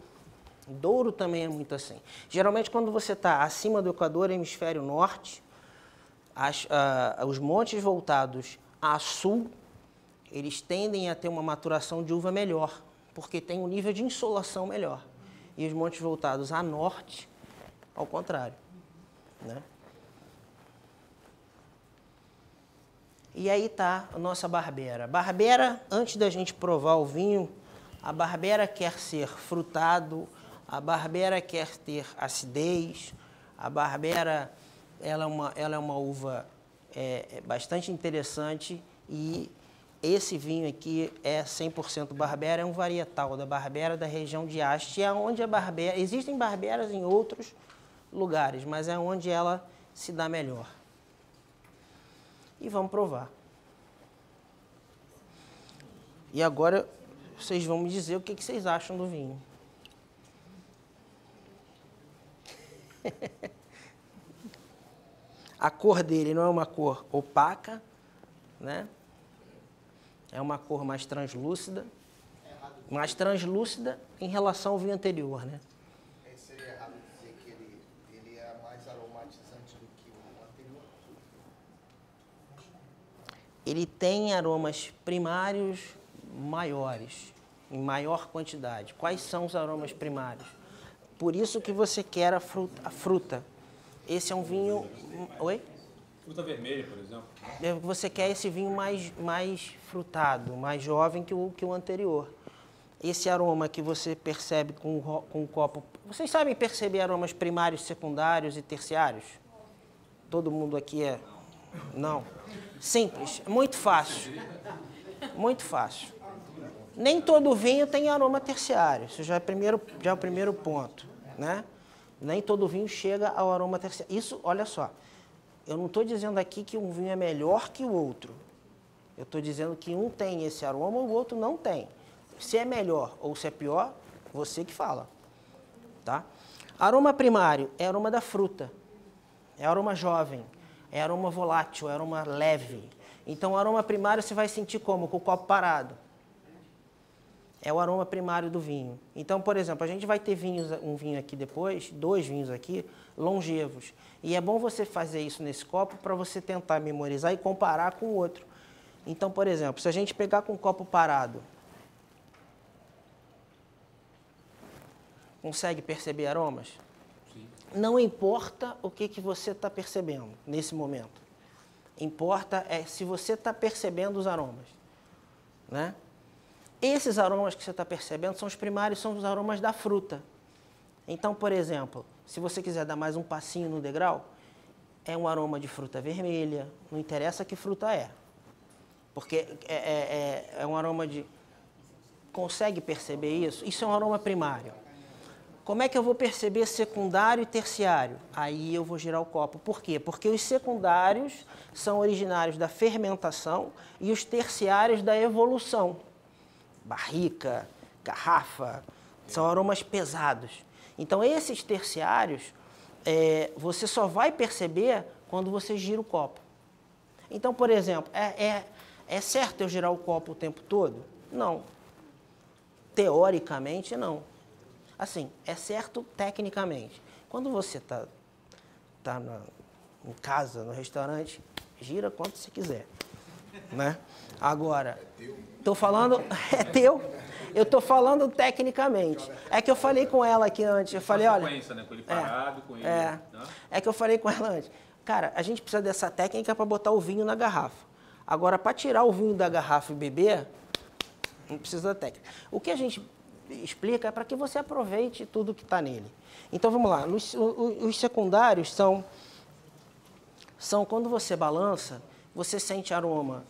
O Douro também é muito assim. Geralmente, quando você está acima do Equador, hemisfério norte, os montes voltados a sul, eles tendem a ter uma maturação de uva melhor, porque tem um nível de insolação melhor. E os montes voltados a norte, ao contrário, né? E aí está a nossa Barbera. Barbera, antes da gente provar o vinho, a Barbera quer ser frutado, a Barbera quer ter acidez, a Barbera ela é uma uva bastante interessante e esse vinho aqui é 100% Barbera, é um varietal da Barbera da região de Asti, é onde a Barbera, existem Barberas em outros lugares, mas é onde ela se dá melhor. E vamos provar. E agora vocês vão me dizer o que vocês acham do vinho. A cor dele não é uma cor opaca, né? É uma cor mais translúcida em relação ao vinho anterior, né? Seria errado dizer que ele é mais aromatizante do que o anterior? Ele tem aromas primários maiores, em maior quantidade. Quais são os aromas primários? Por isso que você quer a fruta. Esse é um vinho... Oi? Fruta vermelha, por exemplo. Você quer esse vinho mais frutado, mais jovem que o anterior. Esse aroma que você percebe com o copo... Vocês sabem perceber aromas primários, secundários e terciários? Todo mundo aqui é... Não. Simples, muito fácil. Muito fácil. Nem todo vinho tem aroma terciário. Isso já é o primeiro ponto, né? Nem todo vinho chega ao aroma terciário. Isso, olha só, eu não estou dizendo aqui que um vinho é melhor que o outro. Eu estou dizendo que um tem esse aroma, o outro não tem. Se é melhor ou se é pior, você que fala, tá? Aroma primário é aroma da fruta, é aroma jovem, é aroma volátil, é aroma leve. Então, o aroma primário você vai sentir como? Com o copo parado. É o aroma primário do vinho. Então, por exemplo, a gente vai ter um vinho aqui depois, 2 vinhos aqui, longevos. E é bom você fazer isso nesse copo para você tentar memorizar e comparar com o outro. Então, por exemplo, se a gente pegar com o copo parado, consegue perceber aromas? Sim. Não importa o que você está percebendo nesse momento. Importa se você está percebendo os aromas, né? Esses aromas que você está percebendo são os primários, são os aromas da fruta. Então, por exemplo, se você quiser dar mais um passinho no degrau, é um aroma de fruta vermelha, não interessa que fruta é. Porque é um aroma de... Consegue perceber isso? Isso é um aroma primário. Como é que eu vou perceber secundário e terciário? Aí eu vou girar o copo. Por quê? Porque os secundários são originários da fermentação e os terciários da evolução. Barrica, garrafa, são aromas pesados. Então, esses terciários, você só vai perceber quando você gira o copo. Então, por exemplo, é certo eu girar o copo o tempo todo? Não. Teoricamente, não. Assim, é certo tecnicamente. Quando você está em casa, no restaurante, gira quanto você quiser, né? Agora, estou falando... É teu. Eu estou falando tecnicamente. É que eu falei com ela aqui antes. Eu falei, olha... Né? Com ele parado, com ele... É que eu falei com ela antes. Cara, a gente precisa dessa técnica para botar o vinho na garrafa. Agora, para tirar o vinho da garrafa e beber, não precisa da técnica. O que a gente explica é para que você aproveite tudo que está nele. Então, vamos lá. Os secundários são quando você balança, você sente aroma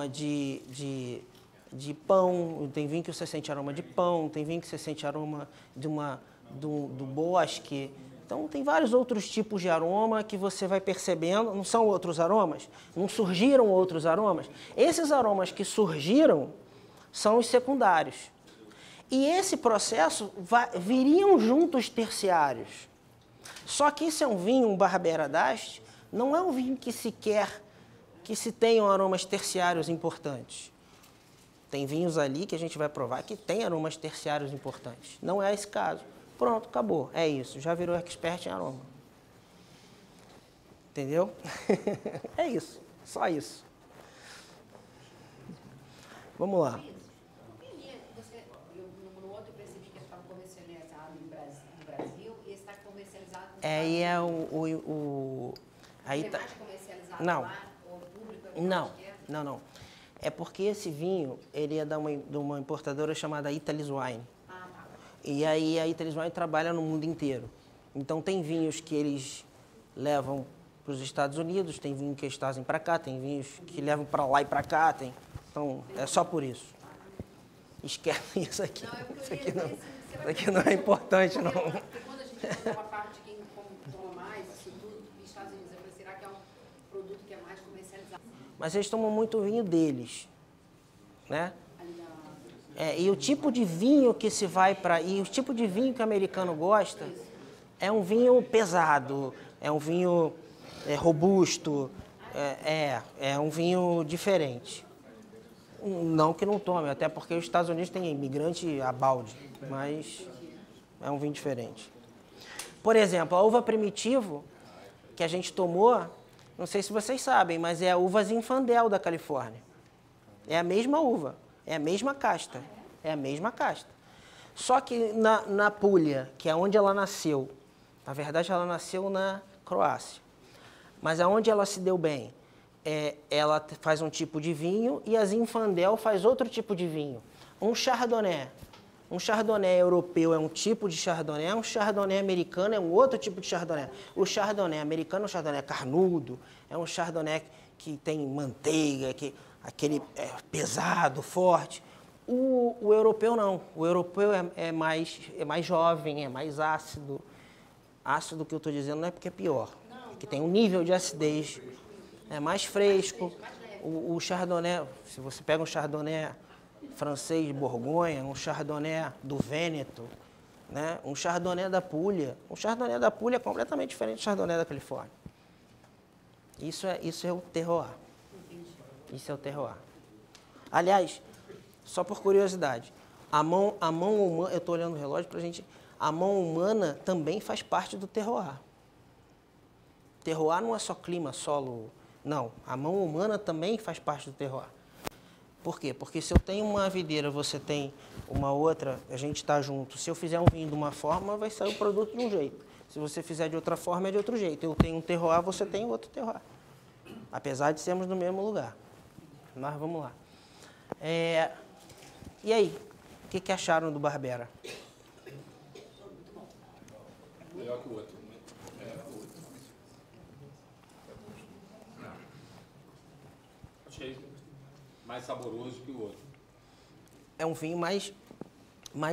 de pão, tem vinho que você sente aroma de pão, tem vinho que você sente aroma do bosque. Então, tem vários outros tipos de aroma que você vai percebendo. Não são outros aromas? Não surgiram outros aromas? Esses aromas que surgiram são os secundários. E esse processo viriam juntos terciários. Só que esse é um vinho, um Barbera d'Asti, Não é um vinho que se quer que se tenham aromas terciários importantes. Tem vinhos ali que a gente vai provar que tem aromas terciários importantes. Não é esse caso. Pronto, acabou. É isso. Já virou expert em aroma. Entendeu? É isso. Só isso. Vamos lá. No outro eu percebi que estava comercializado no Brasil e está comercializado no Aí é aí Ele é tá. mais comercializado Não. lá? O público é Não, mais quer? não. É porque esse vinho, ele é de uma importadora chamada Italy's Wine. Ah, tá. E aí a Italy's Wine trabalha no mundo inteiro. Então tem vinhos que eles levam para os Estados Unidos, tem vinho que eles trazem para cá, tem vinhos que levam para lá e para cá, tem. Então é só por isso. Esquece isso aqui. Não, é porque Isso eu aqui ia não, ver se isso aqui não é importante, não. Porque quando a gente faz uma parte de quem toma mais, isso tudo, nos Estados Unidos, eu falei, será que é um produto que é mais comercializado? Mas eles tomam muito vinho deles, né? Ali da... E o tipo de vinho que se vai para... E o tipo de vinho que o americano gosta é um vinho pesado, é um vinho robusto, é um vinho diferente. Não que não tome, até porque os Estados Unidos têm imigrante a balde, mas é um vinho diferente. Por exemplo, a uva Primitivo, que a gente tomou, não sei se vocês sabem, mas é a uva Zinfandel da Califórnia. É a mesma uva, é a mesma casta, é a mesma casta. Só que na Puglia, que é onde ela nasceu, na verdade ela nasceu na Croácia, mas aonde ela se deu bem, ela faz um tipo de vinho e a Zinfandel faz outro tipo de vinho. Um Chardonnay europeu é um tipo de Chardonnay, um Chardonnay americano é um outro tipo de Chardonnay. O Chardonnay americano é um Chardonnay carnudo, é um Chardonnay que tem manteiga, aquele pesado, forte. O europeu não. O europeu é mais jovem, é mais ácido. Ácido que eu estou dizendo não é porque é pior, porque tem um nível de acidez, é mais fresco. O Chardonnay, se você pega um Chardonnay francês de Borgonha, um Chardonnay do Vêneto, né? Um Chardonnay da Puglia. O Chardonnay da Puglia é completamente diferente do Chardonnay da Califórnia. Isso é o terroir. Isso é o terroir. Aliás, só por curiosidade, a mão humana, eu estou olhando o relógio para a gente, a mão humana também faz parte do terroir. Terroir não é só clima, solo, não. A mão humana também faz parte do terroir. Por quê? Porque se eu tenho uma videira, você tem uma outra, a gente está junto. Se eu fizer um vinho de uma forma, vai sair o produto de um jeito. Se você fizer de outra forma, é de outro jeito. Eu tenho um terroir, você tem outro terroir. Apesar de sermos no mesmo lugar. Mas vamos lá. E aí? O que acharam do Barbera? Melhor que o outro. Achei mais saboroso que o outro. É um vinho mais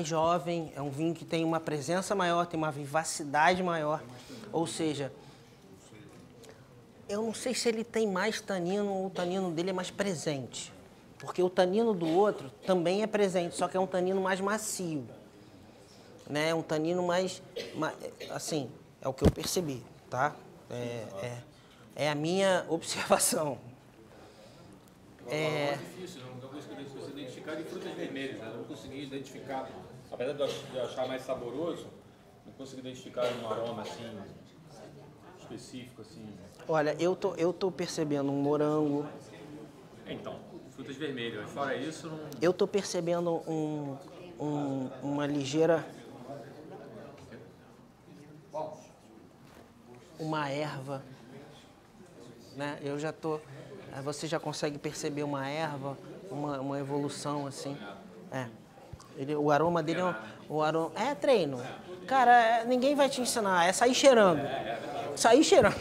jovem, é um vinho que tem uma presença maior, tem uma vivacidade maior. Ou seja, eu não sei se ele tem mais tanino ou o tanino dele é mais presente. Porque o tanino do outro também é presente, só que é um tanino mais macio. Né? Um tanino mais assim, é o que eu percebi, tá? É a minha observação. É difícil, não consegui identificar de frutas vermelhas, né? Não consegui identificar, apesar de achar mais saboroso, não consegui identificar um aroma assim, específico assim. Olha, eu tô percebendo um morango. Então, frutas vermelhas, fora isso não... Eu tô percebendo uma ligeira... Uma erva, né? Eu já tô... Você já consegue perceber uma erva, uma evolução assim. O aroma dele é treino. Cara, ninguém vai te ensinar, é sair cheirando. Sair cheirando.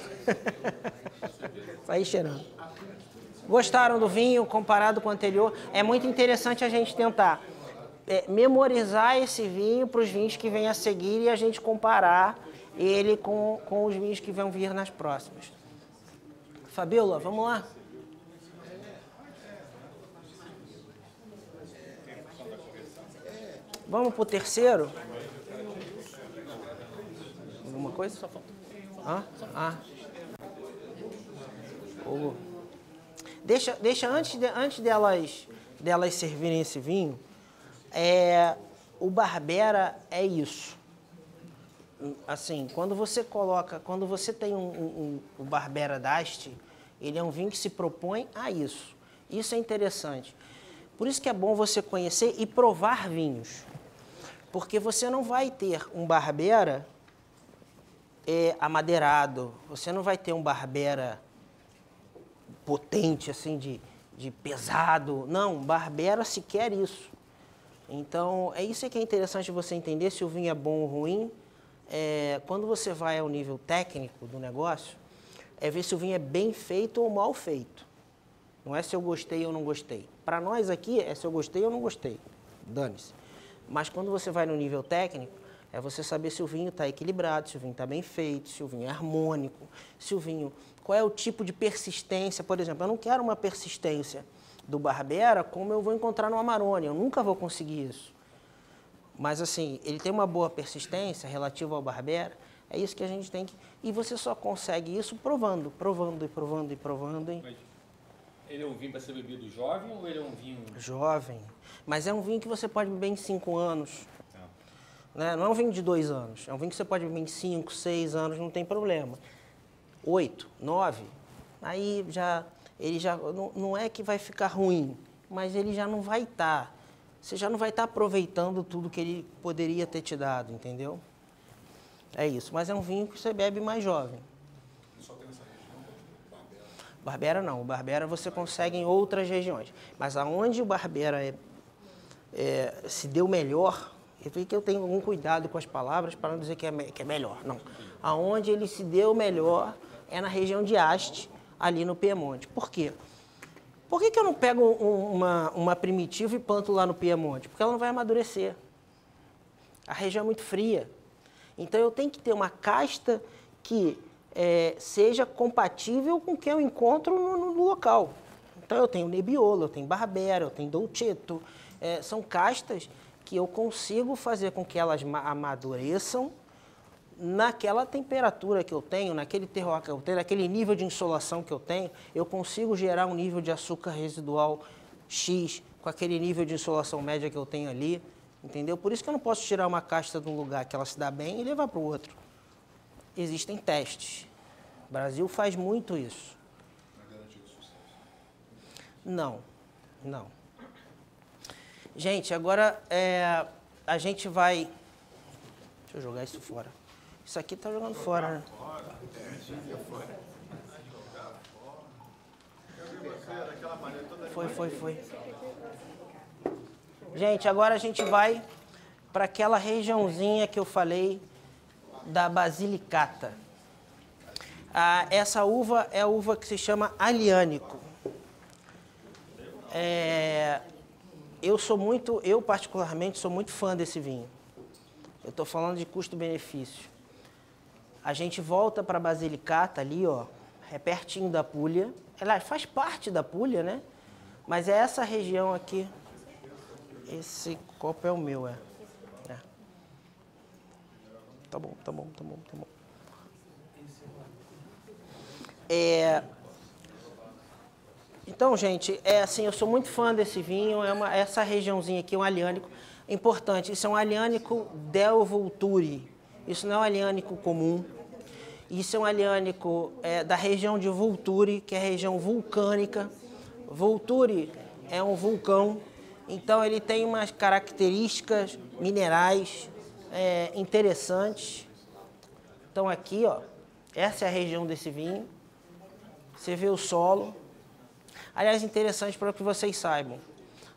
Sair cheirando. Gostaram do vinho comparado com o anterior? É muito interessante a gente tentar memorizar esse vinho para os vinhos que vêm a seguir e a gente comparar ele com os vinhos que vão vir nas próximas. Fabíola, vamos lá? Vamos para o terceiro? Alguma coisa? Só falta. Deixa antes delas servirem esse vinho, o Barbera é isso. Assim, quando você tem o Barbera d'Asti, ele é um vinho que se propõe a isso. Isso é interessante. Por isso que é bom você conhecer e provar vinhos. Porque você não vai ter um Barbera amadeirado, você não vai ter um Barbera potente, assim, de pesado. Não, Barbera se quer isso. Então, isso que é interessante você entender se o vinho é bom ou ruim. Quando você vai ao nível técnico do negócio, ver se o vinho é bem feito ou mal feito. Não é se eu gostei ou não gostei. Para nós aqui, é se eu gostei ou não gostei. Dane-se. Mas quando você vai no nível técnico, é você saber se o vinho está equilibrado, se o vinho está bem feito, se o vinho é harmônico, se o vinho... Qual é o tipo de persistência, por exemplo. Eu não quero uma persistência do Barbera como eu vou encontrar no Amarone. Eu nunca vou conseguir isso. Mas, assim, ele tem uma boa persistência relativa ao Barbera. É isso que a gente tem que... E você só consegue isso provando. Mas ele é um vinho para ser bebido jovem ou ele é um vinho... Jovem. Mas é um vinho que você pode beber em 5 anos. Né? Não é um vinho de 2 anos. É um vinho que você pode beber em 5, 6 anos, não tem problema. 8, 9, aí ele já não é que vai ficar ruim, mas ele já não vai estar. Você já não vai estar aproveitando tudo que ele poderia ter te dado, entendeu? É isso. Mas é um vinho que você bebe mais jovem. Só tem nessa região? Barbera não. O Barbera você consegue em outras regiões. Mas aonde o Barbera se deu melhor, eu vi que eu tenho algum cuidado com as palavras para não dizer que é melhor. Não. Aonde ele se deu melhor é na região de Asti, ali no Piemonte. Por quê? Por que eu não pego uma primitiva e planto lá no Piemonte? Porque ela não vai amadurecer. A região é muito fria. Então, eu tenho que ter uma casta que seja compatível com o que eu encontro no local. Então, eu tenho Nebbiolo, eu tenho Barbera, eu tenho Dolcetto. São castas que eu consigo fazer com que elas amadureçam naquela temperatura que eu tenho, naquele terroir que eu tenho, naquele nível de insolação que eu tenho, eu consigo gerar um nível de açúcar residual X com aquele nível de insolação média que eu tenho ali, entendeu? Por isso que eu não posso tirar uma casta de um lugar que ela se dá bem e levar para o outro. Existem testes. O Brasil faz muito isso. Não é garantia de sucesso? Não. Gente, agora a gente vai... Deixa eu jogar isso fora. Isso aqui tá jogando fora, né? Foi. Gente, agora a gente vai para aquela regiãozinha que eu falei da Basilicata. Essa uva é a uva que se chama Aglianico. Eu particularmente sou muito fã desse vinho. Eu estou falando de custo-benefício. A gente volta para Basilicata ali, ó, é pertinho da Puglia. Ela faz parte da Puglia, né? Mas é essa região aqui. Esse copo é o meu, Tá bom. Então, gente, assim, eu sou muito fã desse vinho. Essa regiãozinha aqui, um Aglianico. Importante, isso é um Aglianico del Vulturi. Isso não é um Aglianico comum. Isso é um Aglianico da região de Vulturi, que é a região vulcânica. Vulturi é um vulcão, então ele tem umas características minerais interessantes. Então aqui, ó, essa é a região desse vinho. Você vê o solo. Aliás, interessante para que vocês saibam,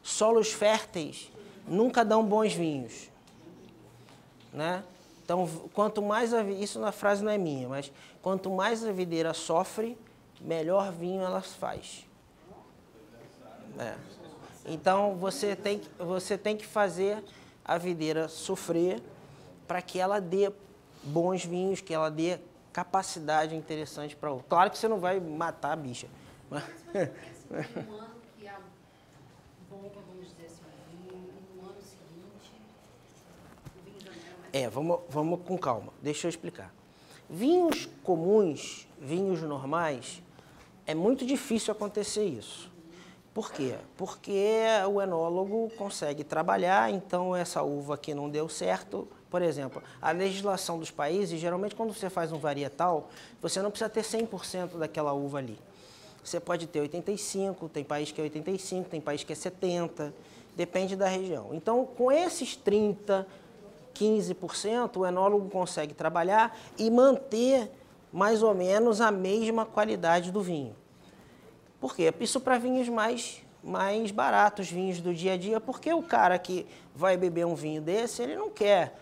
solos férteis nunca dão bons vinhos, né? Então, quanto mais isso na frase não é minha, mas quanto mais a videira sofre, melhor vinho ela faz. Então, você tem que fazer a videira sofrer para que ela dê bons vinhos, que ela dê capacidade interessante para o... Claro que você não vai matar a bicha. Mas... Um ano que a bomba, vamos dizer assim, no ano seguinte, o vinho já não era mais... Vamos com calma, deixa eu explicar. Vinhos comuns, vinhos normais, É muito difícil acontecer isso. Por quê? Porque o enólogo consegue trabalhar, então essa uva aqui não deu certo. Por exemplo, a legislação dos países, geralmente quando você faz um varietal, você não precisa ter 100% daquela uva ali. Você pode ter 85%, tem país que é 85%, tem país que é 70%, depende da região. Então, com esses 30%, 15%, o enólogo consegue trabalhar e manter mais ou menos a mesma qualidade do vinho. Por quê? Isso para vinhos mais baratos, vinhos do dia a dia, porque o cara que vai beber um vinho desse, ele não quer.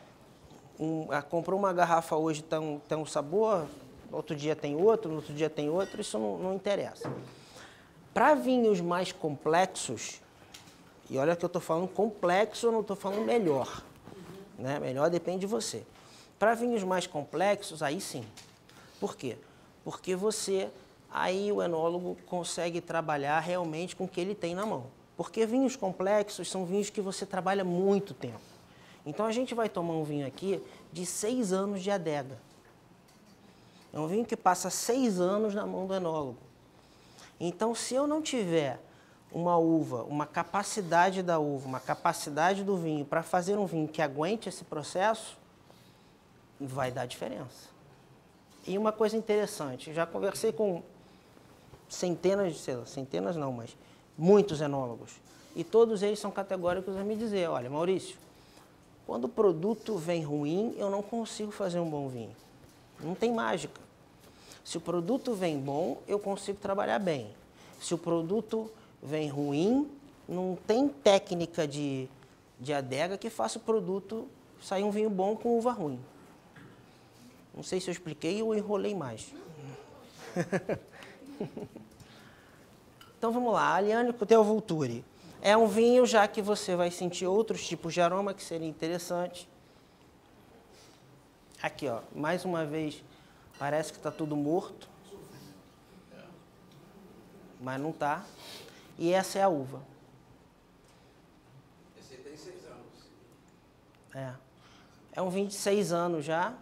Comprou uma garrafa hoje, tem um sabor, outro dia tem outro, outro dia tem outro, isso não interessa. Para vinhos mais complexos, e olha que eu estou falando complexo, eu não estou falando melhor. Né? Melhor depende de você. Para vinhos mais complexos, aí sim. Por quê? Porque aí o enólogo consegue trabalhar realmente com o que ele tem na mão. Porque vinhos complexos são vinhos que você trabalha muito tempo. Então a gente vai tomar um vinho aqui de 6 anos de adega. É um vinho que passa 6 anos na mão do enólogo. Então, se eu não tiver uma uva, uma capacidade da uva, uma capacidade do vinho para fazer um vinho que aguente esse processo, vai dar diferença. E uma coisa interessante, já conversei com centenas não, mas muitos enólogos, e todos eles são categóricos a me dizer, olha, Maurício, quando o produto vem ruim, eu não consigo fazer um bom vinho. Não tem mágica. Se o produto vem bom, eu consigo trabalhar bem. Se o produto vem ruim, não tem técnica de adega que faça o produto sair um vinho bom com uva ruim. Não sei se eu expliquei ou enrolei mais. Então vamos lá, Aglianico del Vulturi. É um vinho já que você vai sentir outros tipos de aroma que seria interessante. Aqui, ó, mais uma vez, parece que está tudo morto. Mas não está. E essa é a uva. Esse tem 6 anos. É um vinho de 6 anos já.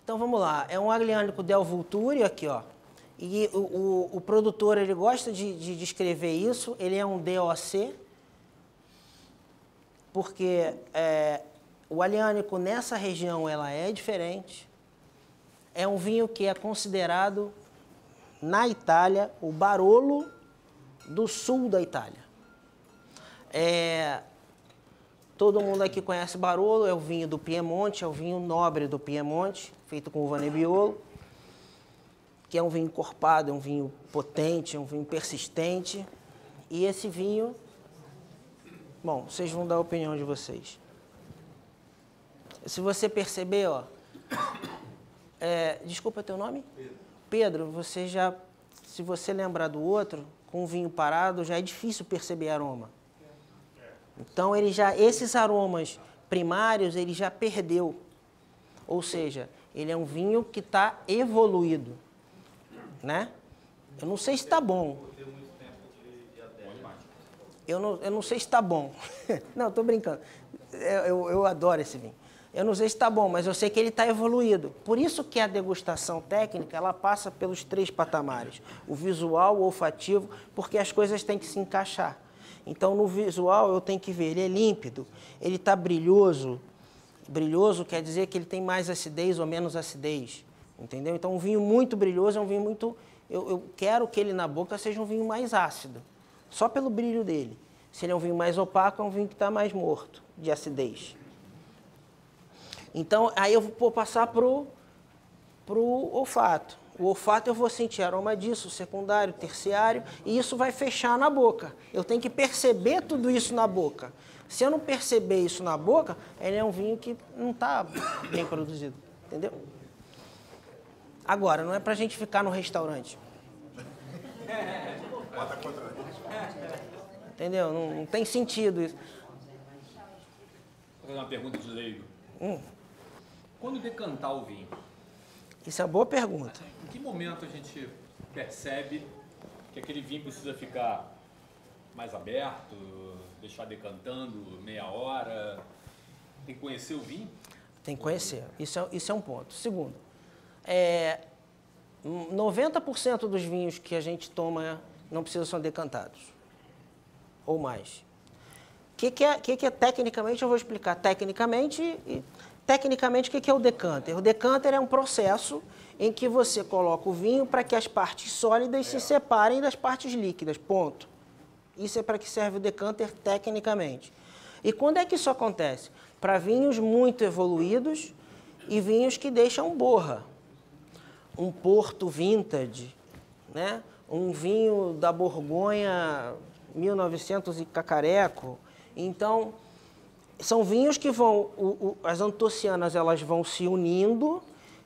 Então vamos lá, é um Aglianico del Vulturi aqui, ó. E o produtor, ele gosta de descrever isso, ele é um DOC, porque o Aglianico nessa região ela é diferente. É um vinho que é considerado, na Itália, o Barolo do sul da Itália. Todo mundo aqui conhece Barolo, é o vinho do Piemonte, é o vinho nobre do Piemonte, feito com uva Nebbiolo, que é um vinho encorpado, é um vinho potente, é um vinho persistente. E esse vinho, bom, vocês vão dar a opinião de vocês. Se você perceber, ó, desculpa teu nome? Pedro, você já, se você lembrar do outro, com o vinho parado, já é difícil perceber aroma. Então, esses aromas primários, ele já perdeu. Ou seja, ele é um vinho que está evoluído, né? Eu não sei se está bom. Eu não sei se está bom. Não, estou brincando. Eu adoro esse vinho. Eu não sei se está bom, mas eu sei que ele está evoluído. Por isso que a degustação técnica, ela passa pelos 3 patamares. O visual, o olfativo, porque as coisas têm que se encaixar. Então, no visual, eu tenho que ver, ele é límpido, ele está brilhoso. Brilhoso quer dizer que ele tem mais acidez ou menos acidez, entendeu? Então, um vinho muito brilhoso é um vinho muito... Eu quero que ele na boca seja um vinho mais ácido, só pelo brilho dele. Se ele é um vinho mais opaco, é um vinho que está mais morto, de acidez. Então, aí eu vou passar pro olfato. O olfato eu vou sentir aroma disso, secundário, terciário, e isso vai fechar na boca. Eu tenho que perceber tudo isso na boca. Se eu não perceber isso na boca, ele é um vinho que não está bem produzido, entendeu? Agora, não é para a gente ficar no restaurante. Entendeu? Não tem sentido isso. Vou fazer uma pergunta de leigo. Quando decantar o vinho? Isso é uma boa pergunta. Em que momento a gente percebe que aquele vinho precisa ficar mais aberto, deixar decantando meia hora? Tem que conhecer o vinho? Tem que conhecer. Isso é um ponto. Segundo, 90% dos vinhos que a gente toma não precisam ser decantados. Ou mais. O que é tecnicamente? Eu vou explicar. Tecnicamente, o que é o decanter? O decanter é um processo em que você coloca o vinho para que as partes sólidas se separem das partes líquidas. Ponto. Isso é para que serve o decanter tecnicamente. E quando é que isso acontece? Para vinhos muito evoluídos e vinhos que deixam borra. Um Porto Vintage, né? Um vinho da Borgonha 1900 e cacareco. Então, são vinhos que vão, as antocianas elas vão se unindo,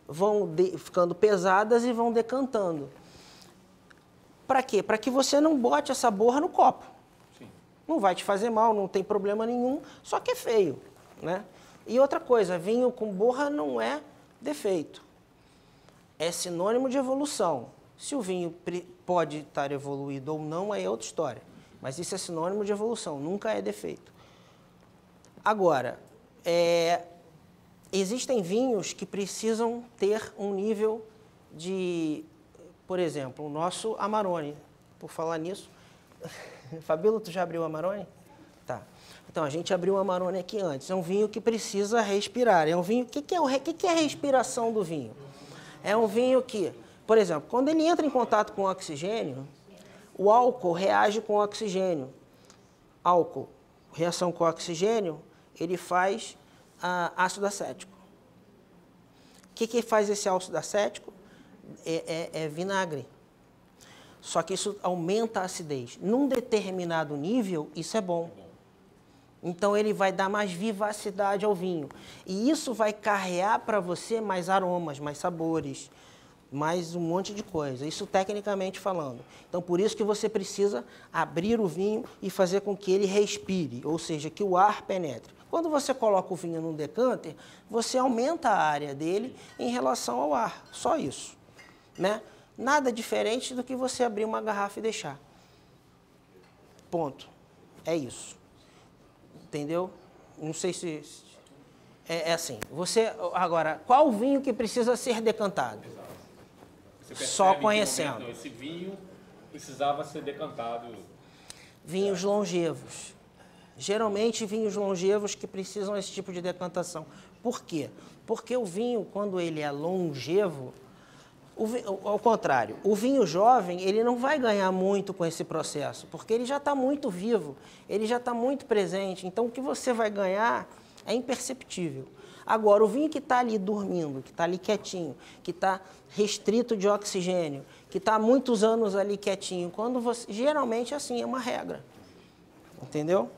vão ficando pesadas e vão decantando. Para quê? Para que você não bote essa borra no copo. Sim. Não vai te fazer mal, não tem problema nenhum, só que é feio, né? E outra coisa, vinho com borra não é defeito. É sinônimo de evolução. Se o vinho pode estar evoluído ou não, aí é outra história. Mas isso é sinônimo de evolução, nunca é defeito. Agora, existem vinhos que precisam ter um nível de... Por exemplo, o nosso Amarone. Por falar nisso... Fabíola, tu já abriu o Amarone? Tá. Então, a gente abriu o Amarone aqui antes. É um vinho que precisa respirar. É um vinho... O que é a respiração do vinho? É um vinho que, por exemplo, quando ele entra em contato com o oxigênio, o álcool reage com o oxigênio. Álcool, reação com o oxigênio, ele faz ácido acético. O que faz esse ácido acético? É vinagre. Só que isso aumenta a acidez. Num determinado nível, isso é bom. Então, ele vai dar mais vivacidade ao vinho. E isso vai carrear para você mais aromas, mais sabores, mais um monte de coisa. Isso tecnicamente falando. Então, por isso que você precisa abrir o vinho e fazer com que ele respire, ou seja, que o ar penetre. Quando você coloca o vinho num decanter, você aumenta a área dele em relação ao ar. Só isso, né? Nada diferente do que você abrir uma garrafa e deixar. Ponto. É isso. Entendeu? Não sei se... É assim. Agora, qual vinho que precisa ser decantado? Só conhecendo. Esse vinho precisava ser decantado. Vinhos longevos. Geralmente, vinhos longevos que precisam desse tipo de decantação. Por quê? Porque o vinho, quando ele é longevo, ao contrário, o vinho jovem, ele não vai ganhar muito com esse processo, porque ele já está muito vivo, ele já está muito presente, então o que você vai ganhar é imperceptível. Agora, o vinho que está ali dormindo, que está ali quietinho, que está restrito de oxigênio, que está há muitos anos ali quietinho, quando você, geralmente assim, é uma regra, entendeu?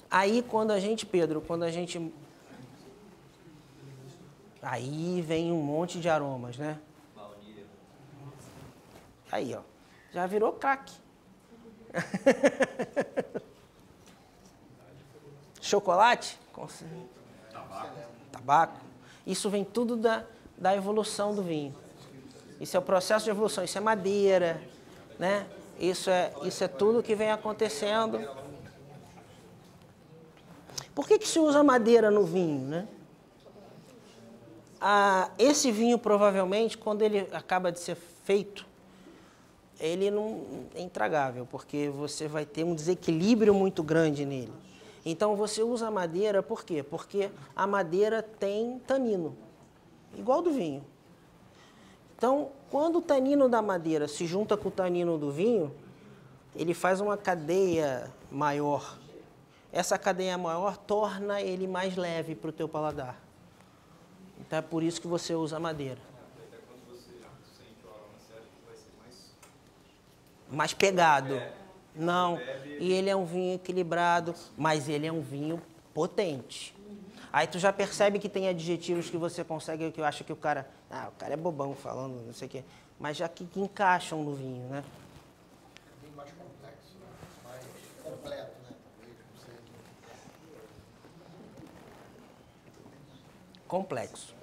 Aí, Pedro, aí vem um monte de aromas, né? Aí, ó. Já virou craque. Chocolate? Tabaco. Isso vem tudo da evolução do vinho. Isso é o processo de evolução. Isso é madeira, né? Isso é tudo que vem acontecendo. Por que se usa madeira no vinho, né? Esse vinho, provavelmente, quando ele acaba de ser feito, ele não é intragável, porque você vai ter um desequilíbrio muito grande nele. Então, você usa madeira, por quê? Porque a madeira tem tanino, igual do vinho. Então, quando o tanino da madeira se junta com o tanino do vinho, ele faz uma cadeia maior. Essa cadeia maior torna ele mais leve para o teu paladar. Então é por isso que você usa madeira. Até quando você sente o aroma certo, vai ser mais pegado. Não, e ele é um vinho equilibrado, mas ele é um vinho potente. Aí tu já percebe que tem adjetivos que você consegue, que eu acho que o cara é bobão falando, não sei o quê, mas já que encaixam no vinho, né? É bem mais complexo, né? Mais completo, né? Complexo.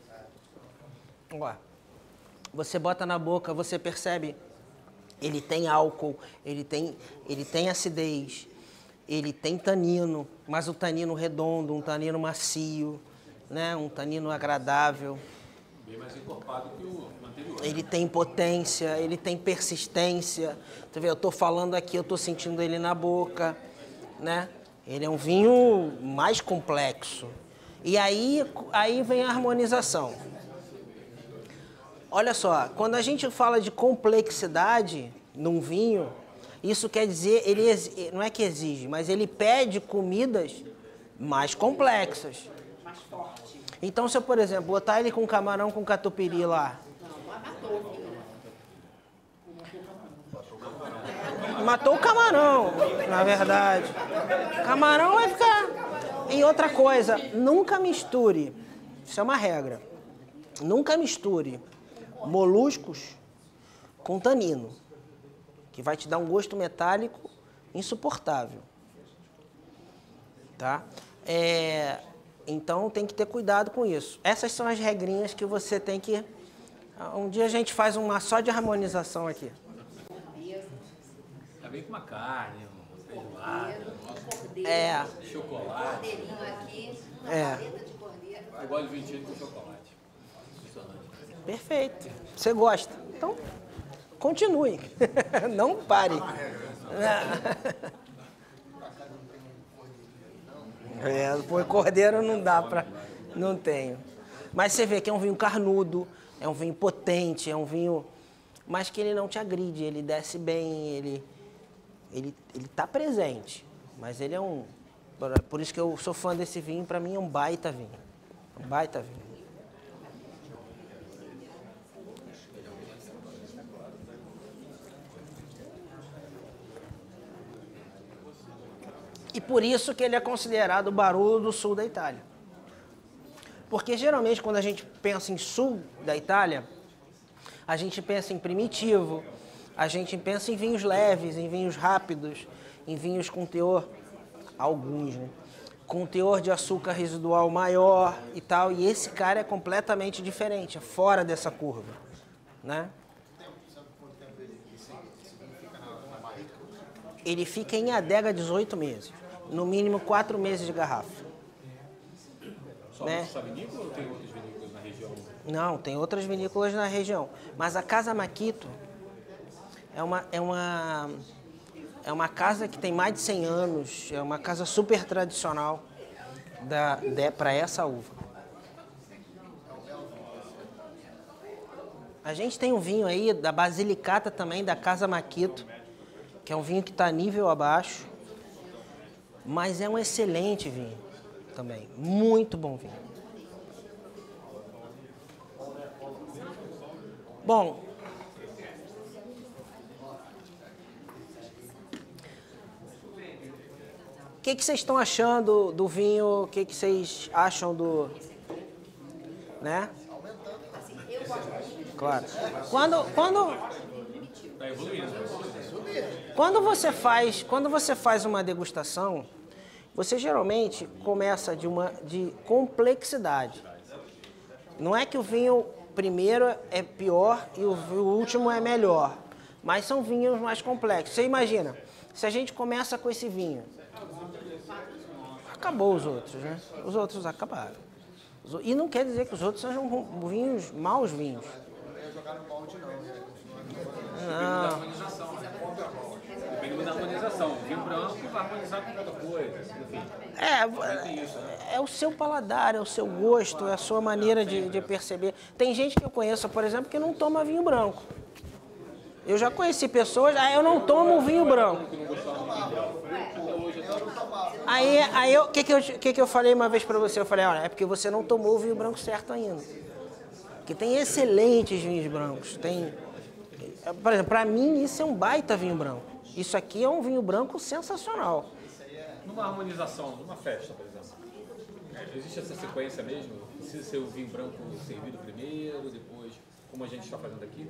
Ó, você bota na boca, você percebe, ele tem álcool, ele tem acidez, ele tem tanino, mas o tanino redondo, um tanino macio, né? Um tanino agradável. Bem mais encorpado que o anterior. Ele tem potência, ele tem persistência. Você vê, eu estou falando aqui, eu estou sentindo ele na boca, né? Ele é um vinho mais complexo. E aí vem a harmonização. Olha só, quando a gente fala de complexidade num vinho, isso quer dizer, ele não é que exige, mas ele pede comidas mais complexas. Mais forte. Então, se eu, por exemplo, botar ele com camarão com catupiry lá, matou o camarão, na verdade. Camarão vai ficar... E outra coisa, nunca misture, isso é uma regra, nunca misture moluscos com tanino, que vai te dar um gosto metálico insuportável. Tá? Então tem que ter cuidado com isso. Essas são as regrinhas que você tem que... Um dia a gente faz uma só de harmonização aqui. Tá bem com uma carne, uma feijoada, chocolate. Cordeirinho aqui, uma paleta de cordeiro. Eu gosto de vinho com chocolate. Perfeito. Você gosta. Então, continue. Não pare. Por cordeiro não dá pra... Não tenho. Mas você vê que é um vinho carnudo, é um vinho potente, é um vinho... Mas que ele não te agride, ele desce bem, ele tá presente. Mas ele é um... Por isso que eu sou fã desse vinho, pra mim é um baita vinho. Um baita vinho. E por isso que ele é considerado o Barolo do sul da Itália. Porque geralmente quando a gente pensa em sul da Itália, a gente pensa em primitivo, a gente pensa em vinhos leves, em vinhos rápidos, em vinhos com teor, alguns, né? Com teor de açúcar residual maior e tal. E esse cara é completamente diferente, é fora dessa curva, né? Ele fica em adega 18 meses. No mínimo 4 meses de garrafa. Só né? essa vinícola ou tem outras vinícolas na região? Não, tem outras vinícolas na região. Mas a Casa Maquito é uma casa que tem mais de 100 anos. É uma casa super tradicional para essa uva. A gente tem um vinho aí da Basilicata também, da Casa Maquito, que é um vinho que está nível abaixo, mas é um excelente vinho também, muito bom vinho. Bom, o que vocês estão achando do vinho? O que vocês acham do... né? Claro. Quando você faz uma degustação, você geralmente começa de complexidade. Não é que o vinho primeiro é pior e o último é melhor, mas são vinhos mais complexos. Você imagina, se a gente começa com esse vinho, acabou os outros, né? Os outros acabaram. E não quer dizer que os outros sejam vinhos, maus vinhos. Não. Depende da harmonização. O vinho branco vai harmonizar com outra coisa. Enfim. É o seu paladar, é o seu gosto, é a sua maneira de perceber. Tem gente que eu conheço, por exemplo, que não toma vinho branco. Eu já conheci pessoas, eu não tomo vinho branco. Aí o que eu falei uma vez pra você? Eu falei, olha, é porque você não tomou o vinho branco certo ainda. Porque tem excelentes vinhos brancos. Por exemplo, pra mim isso é um baita vinho branco. Isso aqui é um vinho branco sensacional. Numa harmonização, numa festa, por exemplo, existe essa sequência mesmo? Precisa ser o vinho branco servido primeiro, depois, como a gente está fazendo aqui?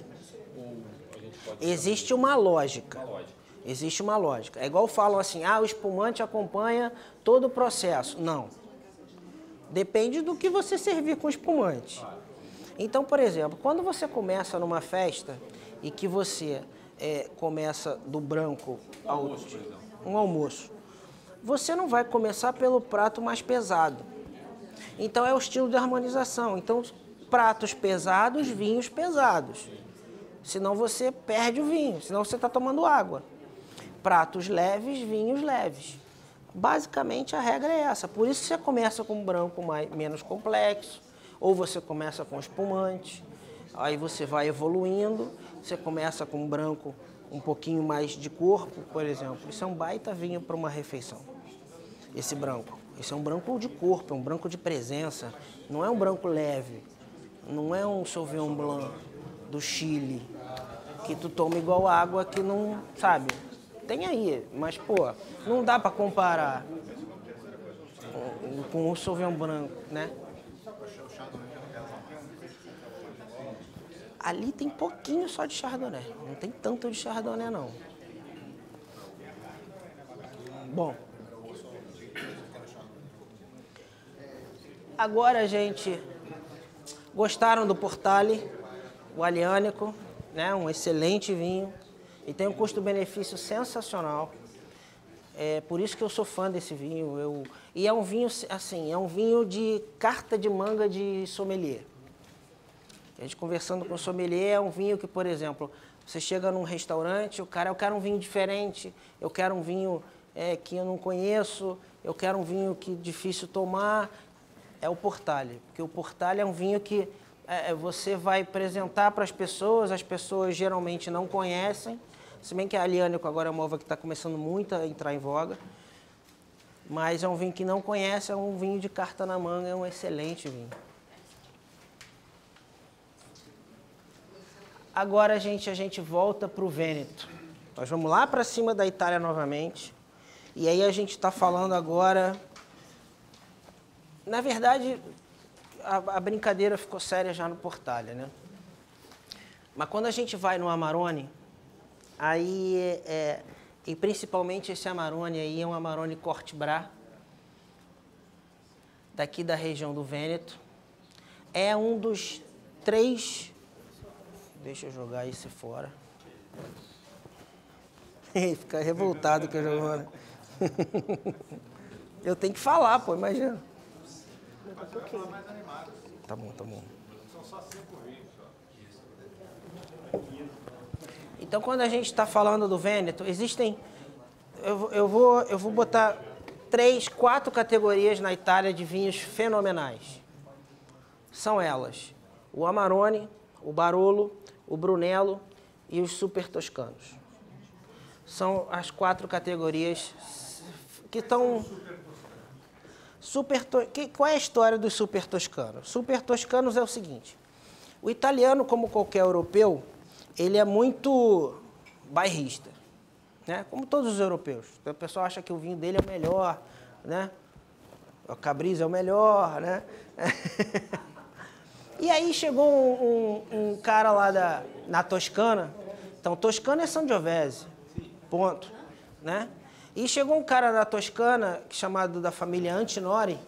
Ou a gente pode... Existe uma lógica. Existe uma lógica. É igual falam assim, o espumante acompanha todo o processo. Não. Depende do que você servir com espumante. Então, por exemplo, quando você começa numa festa e que você começa do branco ao um almoço, você não vai começar pelo prato mais pesado. Então é o estilo de harmonização. Então, pratos pesados, vinhos pesados. Senão você perde o vinho, senão você está tomando água. Pratos leves, vinhos leves. Basicamente a regra é essa. Por isso que você começa com um branco menos complexo, ou você começa com espumante, aí você vai evoluindo, você começa com um branco um pouquinho mais de corpo, por exemplo. Isso é um baita vinho para uma refeição, esse branco. Esse é um branco de corpo, é um branco de presença, não é um branco leve, não é um Sauvignon Blanc do Chile, que tu toma igual água, que não, sabe, tem aí, mas, pô, não dá para comparar com o Sauvignon Branco, né? Ali tem pouquinho só de Chardonnay, não tem tanto de Chardonnay, não. Bom. Agora, gente, gostaram do Portale, o Aglianico, né? Um excelente vinho e tem um custo-benefício sensacional. É por isso que eu sou fã desse vinho. E é um vinho, assim, é um vinho de carta de manga de sommelier. A gente conversando com o sommelier, é um vinho que, por exemplo, você chega num restaurante, o cara, eu quero um vinho diferente, eu quero um vinho que eu não conheço, eu quero um vinho que é difícil tomar, é o Portale. Porque o Portale é um vinho que você vai apresentar para as pessoas geralmente não conhecem, se bem que a Aglianico agora é uma uva que está começando muito a entrar em voga, mas é um vinho que não conhece, é um vinho de carta na manga, é um excelente vinho. Agora, a gente volta para o Vêneto. Nós vamos lá para cima da Itália novamente. E aí a gente está falando agora... Na verdade, a brincadeira ficou séria já no Portale, né? Mas quando a gente vai no Amarone, aí... e principalmente esse Amarone aí é um Amarone Corte Bra, daqui da região do Vêneto. É um dos 3... Deixa eu jogar isso fora. Fica revoltado que eu jogo, né? Eu tenho que falar, pô, imagina. Tá bom, tá bom. São só 5 vinhos. Então, quando a gente está falando do Vêneto, existem... Eu vou botar 3, 4 categorias na Itália de vinhos fenomenais. São elas: o Amarone, o Barolo, o Brunello e os Super Toscanos. São as 4 categorias que estão... Qual é a história dos Super Toscanos? Super Toscanos é o seguinte: o italiano, como qualquer europeu, ele é muito bairrista, né? Como todos os europeus. Então, o pessoal acha que o vinho dele é o melhor, né? O Cabrisa é o melhor, né? E aí chegou um cara lá na Toscana. Então, Toscana é Sangiovese, ponto, né? E chegou um cara da Toscana, chamado da família Antinori,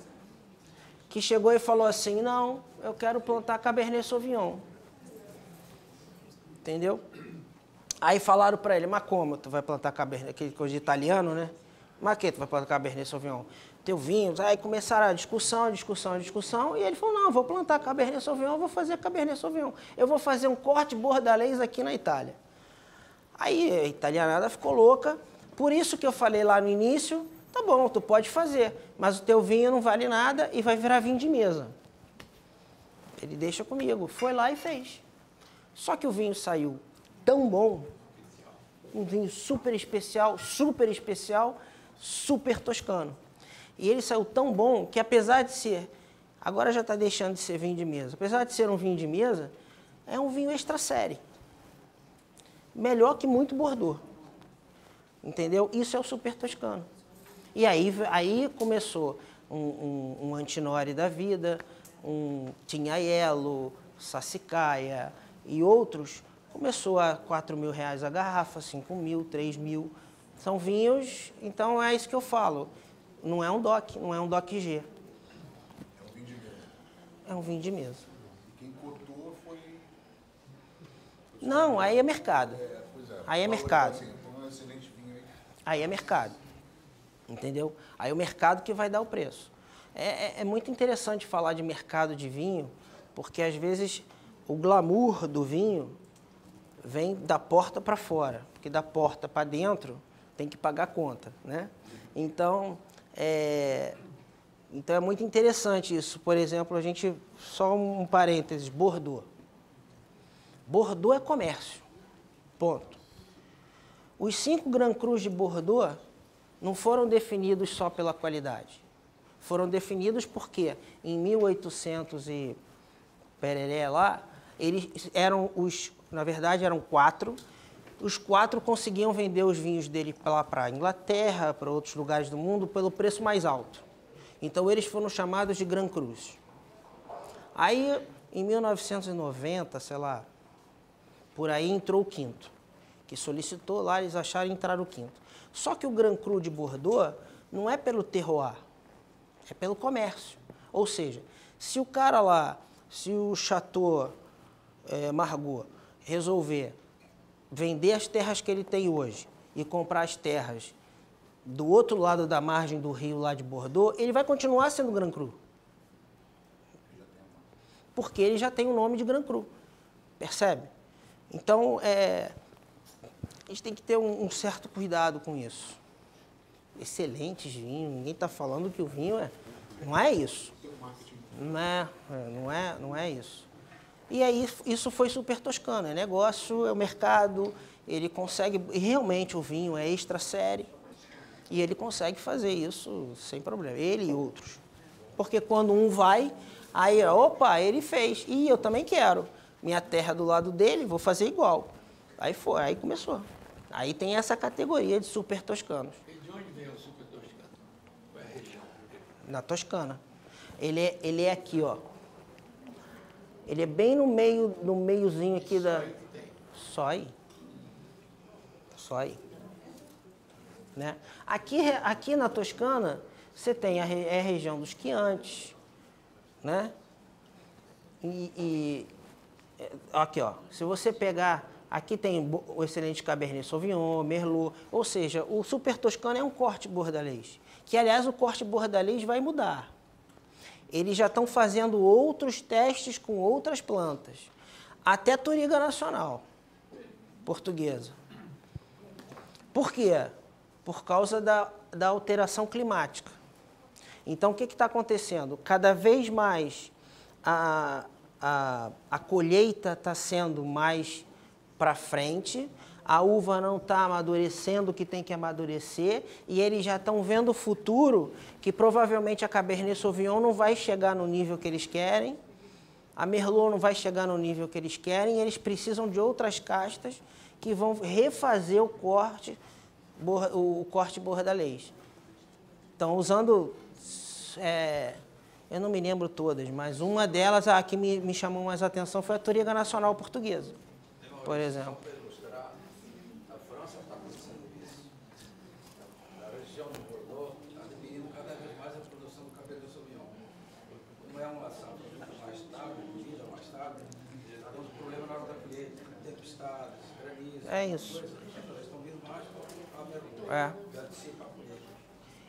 que chegou e falou assim: não, eu quero plantar Cabernet Sauvignon. Entendeu? Aí falaram para ele: mas como tu vai plantar Cabernet, aquele coisa de italiano, né? Mas que tu vai plantar Cabernet Sauvignon? Teu vinho. Aí começaram a discussão, e ele falou: não, vou plantar Cabernet Sauvignon, vou fazer Cabernet Sauvignon. Eu vou fazer um corte bordalês aqui na Itália. Aí a italianada ficou louca. Por isso que eu falei lá no início: tá bom, tu pode fazer, mas o teu vinho não vale nada e vai virar vinho de mesa. Ele deixa comigo. Foi lá e fez. Só que o vinho saiu tão bom, um vinho super especial, super toscano. E ele saiu tão bom que, apesar de ser... Agora já está deixando de ser vinho de mesa. Apesar de ser um vinho de mesa, é um vinho extra série. Melhor que muito Bordeaux. Entendeu? Isso é o super toscano. E aí começou um Antinori da vida, um Tignaiello, Sassicaia e outros. Começou a R$4.000 a garrafa, 5.000, 3.000. São vinhos, então é isso que eu falo. Não é um DOC, não é um DOC G. É um vinho de mesa. É um vinho de mesa. E quem cotou foi... Não, aí é mercado. Pois é. Aí é mercado. Assim, então é um excelente vinho aí. Aí é mercado. Entendeu? Aí é o mercado que vai dar o preço. É muito interessante falar de mercado de vinho, porque às vezes o glamour do vinho vem da porta para fora, porque da porta para dentro tem que pagar a conta, né? Então é muito interessante isso. Por exemplo, só um parênteses, Bordeaux. Bordeaux é comércio, ponto. Os 5 Grand Crus de Bordeaux não foram definidos só pela qualidade. Foram definidos porque em 1800 e pereré lá, eles eram na verdade eram 4. Os 4 conseguiam vender os vinhos dele lá para a Inglaterra, para outros lugares do mundo, pelo preço mais alto. Então eles foram chamados de Grand Crus. Aí, em 1990, sei lá, por aí entrou o 5º, que solicitou lá, eles acharam entrar o 5º. Só que o Grand Cru de Bordeaux não é pelo terroir, é pelo comércio. Ou seja, se o cara lá, se o Chateau Margaux resolver vender as terras que ele tem hoje e comprar as terras do outro lado da margem do rio lá de Bordeaux, ele vai continuar sendo Grand Cru. Porque ele já tem o nome de Grand Cru. Percebe? Então, a gente tem que ter um certo cuidado com isso. Excelentes vinhos, ninguém está falando que o vinho não é isso. Não é isso. E aí, isso foi super toscano, é negócio, é o mercado, ele consegue, realmente o vinho é extra série, e ele consegue fazer isso sem problema, ele e outros. Porque quando um vai, aí, opa, ele fez, e eu também quero. Minha terra do lado dele, vou fazer igual. Aí começou. Aí tem essa categoria de super toscanos. E de onde vem o super toscano? Qual é a região? Na Toscana. Ele é aqui, ó. Ele é bem no meiozinho aqui da... Só aí. Só aí. Né? Aqui na Toscana, você tem a região dos Chianti, né? Aqui, ó. Se você pegar... Aqui tem o excelente Cabernet Sauvignon, Merlot, ou seja, o super toscano é um corte bordalês, que, aliás, o corte bordalês vai mudar. Eles já estão fazendo outros testes com outras plantas, até Touriga Nacional, portuguesa. Por quê? Por causa da alteração climática. Então, o que está acontecendo? Cada vez mais a colheita está sendo mais para frente, a uva não está amadurecendo o que tem que amadurecer, e eles já estão vendo o futuro, que provavelmente a Cabernet Sauvignon não vai chegar no nível que eles querem, a Merlot não vai chegar no nível que eles querem, e eles precisam de outras castas que vão refazer o corte bordalês. Estão usando, eu não me lembro todas, mas uma delas, a que me chamou mais a atenção foi a Touriga Nacional portuguesa, por exemplo. A França está acontecendo isso. Na região do Bordeaux está diminuindo cada vez mais a produção do Cabernet Sauvignon. Como é uma safra mais estável, vinho mais estável, está dando problema na hora da colheita, tempestades, granizos. É isso. Eles estão vindo mais para a Merlot, que antecipa a colheita.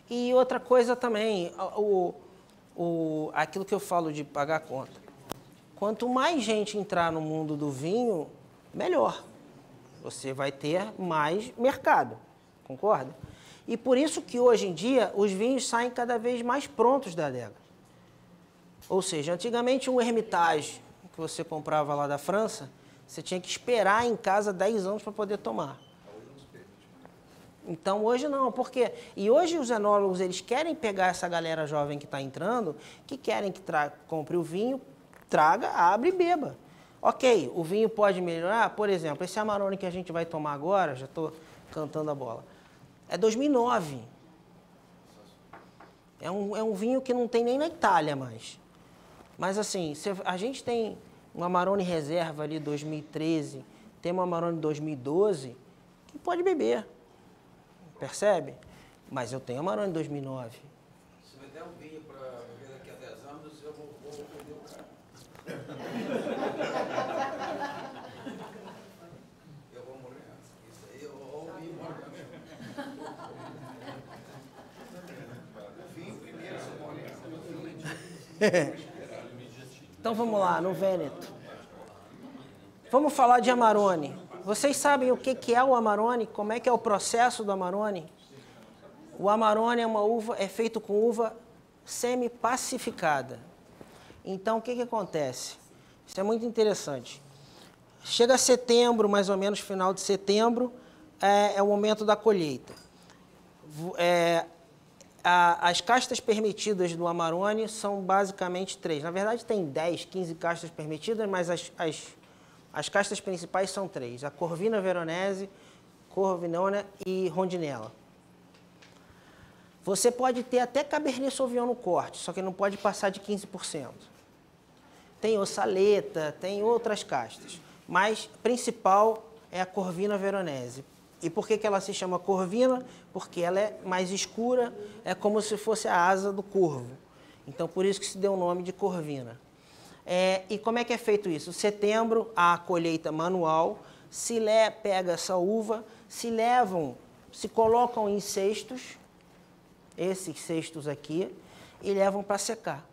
E outra coisa também, aquilo que eu falo de pagar conta. Quanto mais gente entrar no mundo do vinho, melhor. Você vai ter mais mercado, concorda? E por isso que hoje em dia os vinhos saem cada vez mais prontos da adega. Ou seja, antigamente um Hermitage que você comprava lá da França, você tinha que esperar em casa 10 anos para poder tomar. Então hoje não, por quê? E hoje os enólogos, eles querem pegar essa galera jovem que está entrando, que querem que compre o vinho, traga, abre e beba. Ok, o vinho pode melhorar, por exemplo, esse Amarone que a gente vai tomar agora, já estou cantando a bola, é 2009. É um vinho que não tem nem na Itália mais. Mas assim, a gente tem um Amarone reserva ali 2013, tem um Amarone 2012, que pode beber, percebe? Mas eu tenho Amarone 2009. Se me der um vinho para beber daqui a 10 anos, eu vou perder o cara. Eu vou morrer antes. Isso aí, ou o vinho morre mesmo. O vinho primeiro, você morre antes. Então vamos lá, no Vêneto. Vamos falar de Amarone. Vocês sabem o que é o Amarone? Como é que é o processo do Amarone? O Amarone é uma uva, é feito com uva semi-pacificada. Então o que acontece? Isso é muito interessante. Chega setembro, mais ou menos final de setembro, é o momento da colheita. As castas permitidas do Amarone são basicamente 3. Na verdade, tem 10, 15 castas permitidas, mas as castas principais são 3. A Corvina Veronese, Corvinona e Rondinella. Você pode ter até Cabernet Sauvignon no corte, só que não pode passar de 15%. Tem Ossaleta, tem outras castas, mas principal é a Corvina Veronese. E por que ela se chama Corvina? Porque ela é mais escura, é como se fosse a asa do corvo. Então, por isso que se deu o nome de Corvina. E como é que é feito isso? Setembro, a colheita manual, pega essa uva, se colocam em cestos, esses cestos aqui, e levam para secar.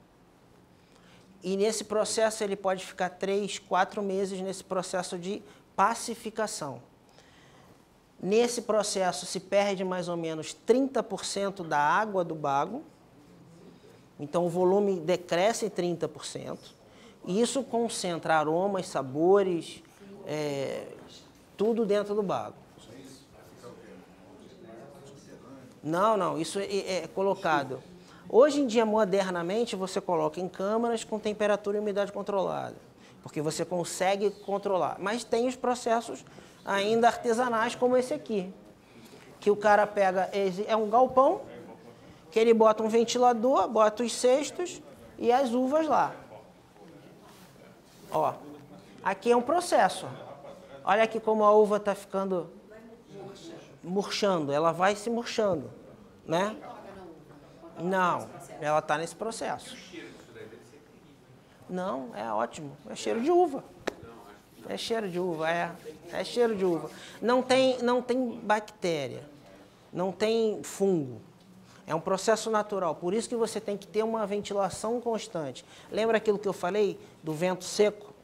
E nesse processo ele pode ficar 3, 4 meses nesse processo de pacificação. Nesse processo se perde mais ou menos 30% da água do bago, então o volume decresce em 30%, e isso concentra aromas, sabores, tudo dentro do bago. Não, isso é colocado. Hoje em dia, modernamente, você coloca em câmaras com temperatura e umidade controlada, porque você consegue controlar. Mas tem os processos ainda artesanais, como esse aqui, que o cara pega, é um galpão, que ele bota um ventilador, bota os cestos e as uvas lá. Ó, aqui é um processo. Olha aqui como a uva está ficando murchando, ela vai se murchando, né? Não, ela está nesse processo. Não, é ótimo, é cheiro de uva. É cheiro de uva, é cheiro de uva. Não tem bactéria, não tem fungo. É um processo natural, por isso que você tem que ter uma ventilação constante. Lembra aquilo que eu falei do vento seco?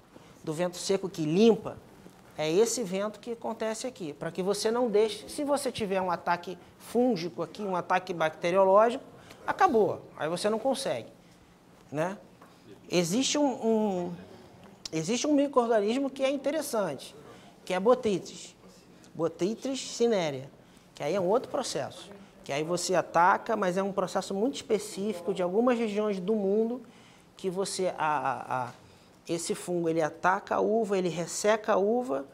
Do vento seco que limpa? É esse vento que acontece aqui, para que você não deixe... Se você tiver um ataque fúngico aqui, um ataque bacteriológico, acabou, aí você não consegue, né? Existe um micro-organismo que é interessante, que é a Botrytis cinerea, que aí é um outro processo, que aí você ataca, mas é um processo muito específico de algumas regiões do mundo que você... esse fungo, ele ataca a uva, ele resseca a uva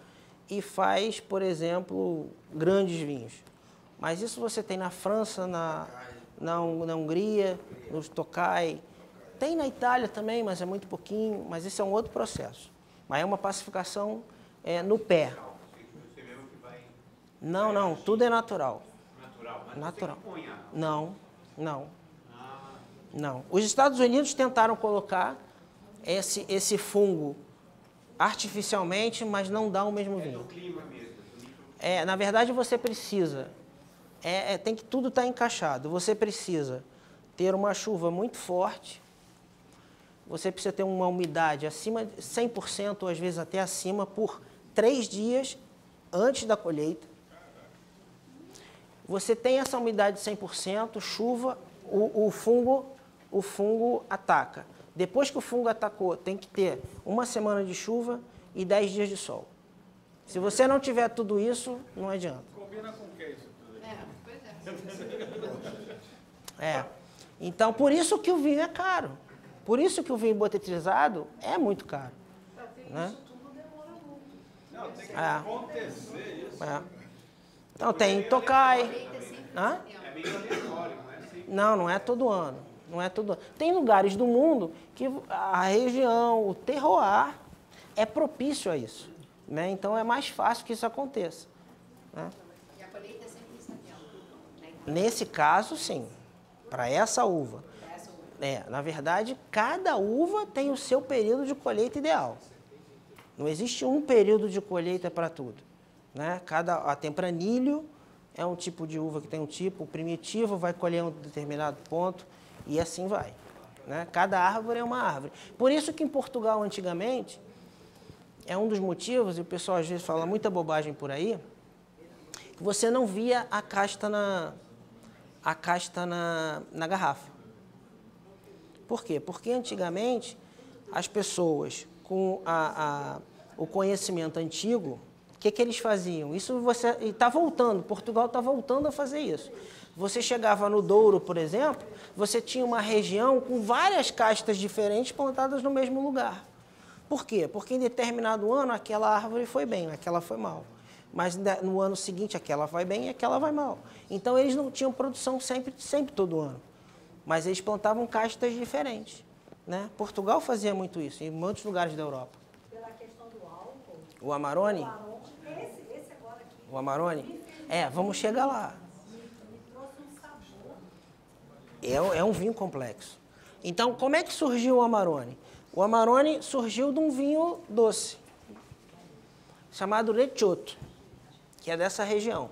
e faz, por exemplo, grandes vinhos. Mas isso você tem na França, na Hungria, nos Tokai. Tem na Itália também, mas é muito pouquinho. Mas isso é um outro processo. Mas é uma pacificação no pé. Não, tudo é natural. Natural. Não. Os Estados Unidos tentaram colocar esse fungo artificialmente, mas não dá o mesmo vinho. Na verdade, você precisa, tudo está encaixado. Você precisa ter uma chuva muito forte, você precisa ter uma umidade acima de 100%, ou às vezes até acima, por 3 dias antes da colheita. Você tem essa umidade de 100%, chuva, o fungo ataca. Depois que o fungo atacou, tem que ter 1 semana de chuva e 10 dias de sol. Se você não tiver tudo isso, não adianta. Combina com o que isso tudo? Então, por isso que o vinho é caro. Por isso que o vinho botrytizado é muito caro. Né? Isso tudo demora muito. Não, tem que acontecer isso. Então, tem Tokai. É meio aleatório, não é assim? Não é todo ano. Não é todo ano. Tem lugares do mundo que a região, o terroir, é propício a isso. Né? Então, é mais fácil que isso aconteça. Né? E a colheita é sempre estagial, né? Nesse caso, sim. Para essa uva. Na verdade, cada uva tem o seu período de colheita ideal. Não existe um período de colheita para tudo. Né? A Tempranillo é um tipo de uva que tem um tipo, o primitivo vai colher um determinado ponto e assim vai. né? Cada árvore é uma árvore. Por isso que em Portugal, antigamente, é um dos motivos, e o pessoal às vezes fala muita bobagem por aí, que você não via a casta na garrafa. Por quê? Porque antigamente as pessoas com o conhecimento antigo, o que eles faziam? Isso está voltando, Portugal está voltando a fazer isso. Você chegava no Douro, por exemplo, você tinha uma região com várias castas diferentes plantadas no mesmo lugar. Por quê? Porque em determinado ano aquela árvore foi bem, aquela foi mal. Mas no ano seguinte aquela vai bem e aquela vai mal. Então eles não tinham produção sempre todo ano. Mas eles plantavam castas diferentes, né? Portugal fazia muito isso, em muitos lugares da Europa. Pela questão do álcool. O Amarone? Esse agora aqui. O Amarone? Vamos chegar lá. Me trouxe um sabor. É um vinho complexo. Então, como é que surgiu o Amarone? O Amarone surgiu de um vinho doce, chamado Recioto, que é dessa região.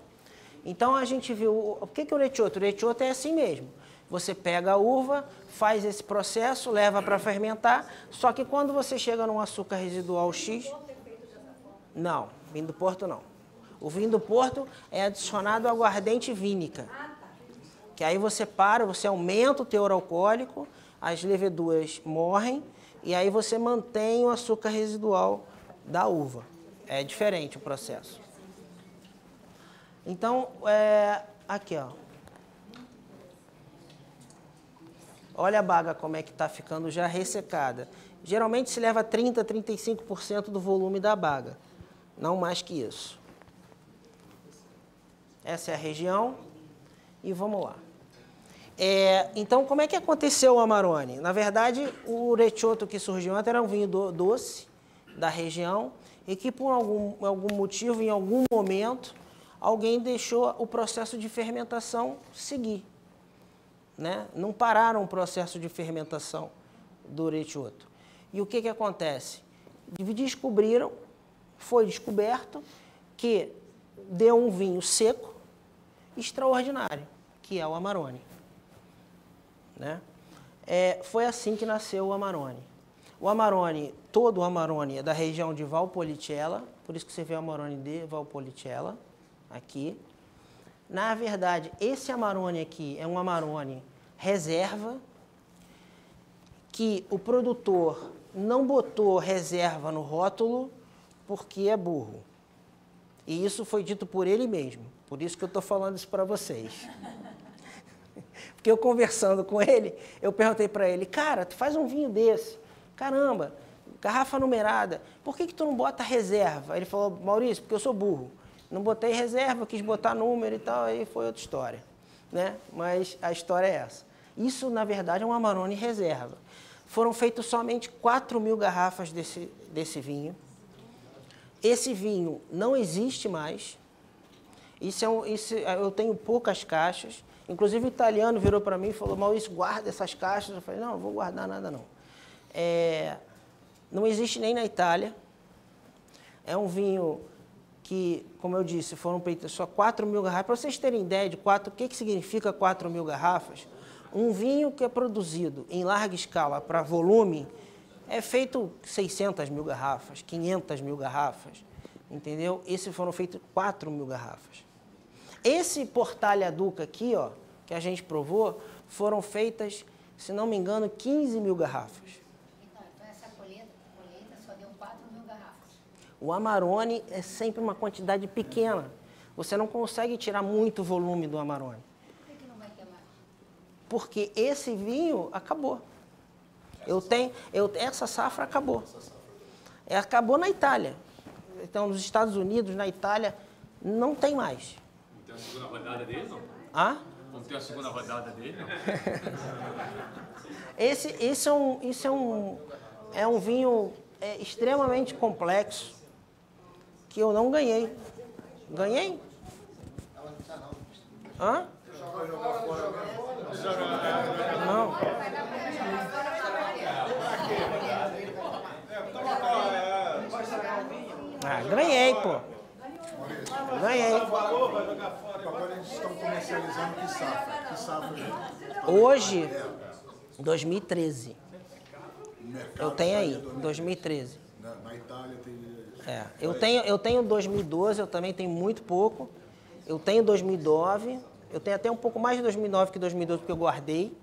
Então, a gente viu... O que é o Recioto? O Recioto é assim mesmo. Você pega a uva, faz esse processo, leva para fermentar, só que quando você chega num açúcar residual X... Não, vinho do Porto não. O vinho do Porto é adicionado aguardente vínica. Que aí você aumenta o teor alcoólico, as leveduras morrem, e aí você mantém o açúcar residual da uva. É diferente o processo. Então, aqui, ó. Olha a baga como é que está ficando já ressecada. Geralmente se leva 30% a 35% do volume da baga. Não mais que isso. Essa é a região. E vamos lá. Então, como é que aconteceu o Amarone? Na verdade, o Recioto que surgiu antes era um vinho doce da região e que, por algum motivo, em algum momento, alguém deixou o processo de fermentação seguir. Né? Não pararam o processo de fermentação do Recioto. E o que acontece? Foi descoberto que deu um vinho seco extraordinário, que é o Amarone. Né? Foi assim que nasceu o Amarone. O Amarone, todo o Amarone é da região de Valpolicella, por isso que você vê o Amarone de Valpolicella, aqui. Na verdade, esse Amarone aqui é um Amarone reserva, que o produtor não botou reserva no rótulo porque é burro. E isso foi dito por ele mesmo, por isso que eu estou falando isso para vocês. Porque eu conversando com ele, eu perguntei para ele, cara, tu faz um vinho desse, caramba, garrafa numerada, por que tu não bota reserva? Ele falou, Maurício, porque eu sou burro. Não botei reserva, quis botar número e tal, aí foi outra história. Né? Mas a história é essa. Isso, na verdade, é um Amarone reserva. Foram feitas somente 4.000 garrafas desse vinho. Esse vinho não existe mais. Eu tenho poucas caixas. Inclusive, o italiano virou para mim e falou, Maurício, guarda essas caixas. Eu falei, não vou guardar nada, não. Não existe nem na Itália. É um vinho que, como eu disse, foram feitas só 4.000 garrafas. Para vocês terem ideia de o que significa 4.000 garrafas, um vinho que é produzido em larga escala para volume é feito 600.000 garrafas, 500.000 garrafas, entendeu? Esses foram feitos 4.000 garrafas. Esse Portalha Duca aqui, ó, que a gente provou, foram feitas, se não me engano, 15.000 garrafas. Então essa colheita só deu 4.000 garrafas. O Amarone é sempre uma quantidade pequena. Você não consegue tirar muito volume do Amarone. Por que não vai ter mais? Porque esse vinho acabou. Essa safra acabou. Acabou na Itália. Então, nos Estados Unidos, na Itália, não tem mais. Não tem a segunda rodada dele, não? Hã? Não tem a segunda rodada dele, não? Esse é um vinho extremamente complexo que eu não ganhei. Ganhei? Hã? Não. Ganhei, pô. Ganhei. Agora eles estão comercializando que safra? Que safra? Hoje, 2013. No mercado Eu tenho aí, saía 2013. Na Itália tem... Eu tenho 2012, eu também tenho muito pouco. Eu tenho 2009, eu tenho até um pouco mais de 2009 que 2012 porque eu guardei.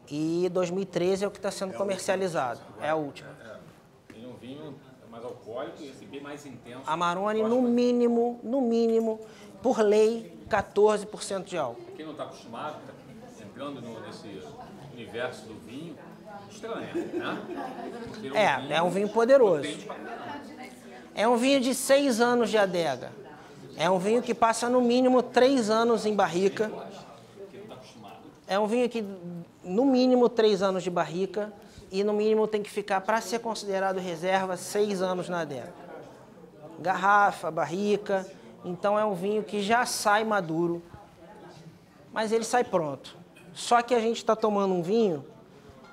E 2013 é o que está sendo comercializado, é a última. Tem um vinho mais alcoólico e esse bem mais intenso. Amarone, no mínimo, por lei, 14% de álcool. Quem não está acostumado, tá entrando nesse universo do vinho, estranha, né? Porque É um vinho poderoso. potente pra caramba. É um vinho de 6 anos de adega. É um vinho que passa no mínimo 3 anos em barrica. É um vinho que, no mínimo, 3 anos de barrica. E, no mínimo, tem que ficar, para ser considerado reserva, 6 anos na adega. Garrafa, barrica. Então, é um vinho que já sai maduro. Mas ele sai pronto. Só que a gente está tomando um vinho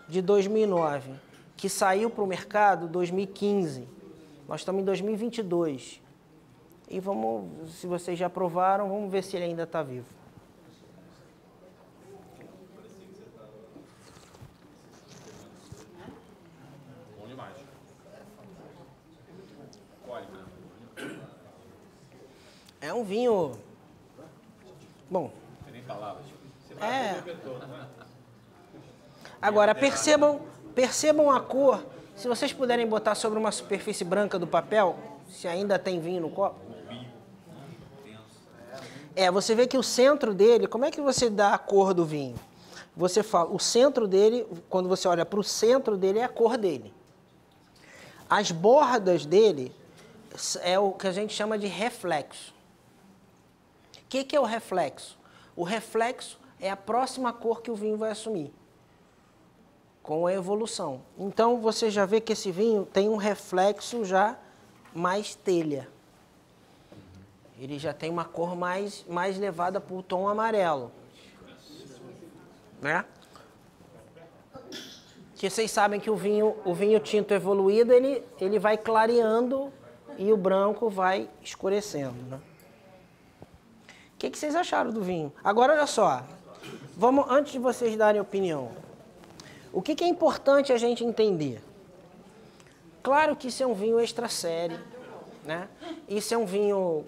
de 2009, que saiu para o mercado em 2015. Nós estamos em 2022. E vamos, se vocês já provaram, vamos ver se ele ainda está vivo. Bom demais. Alcoólico, né? É um vinho... Bom, Não tem nem palavras. Você é... Agora, percebam a cor. Se vocês puderem botar sobre uma superfície branca do papel, se ainda tem vinho no copo. Você vê que o centro dele, como é que você dá a cor do vinho? Você fala, o centro dele, quando você olha para o centro dele, é a cor dele. As bordas dele é o que a gente chama de reflexo. O que é o reflexo? O reflexo é a próxima cor que o vinho vai assumir, com a evolução. Então, você já vê que esse vinho tem um reflexo já mais telha. Ele já tem uma cor mais levada para o tom amarelo. Né? Que vocês sabem que o vinho tinto evoluído, ele vai clareando e o branco vai escurecendo. Né? O que vocês acharam do vinho? Agora, olha só. Antes de vocês darem opinião, o que é importante a gente entender? Claro que isso é um vinho extra série, né? Isso é um vinho,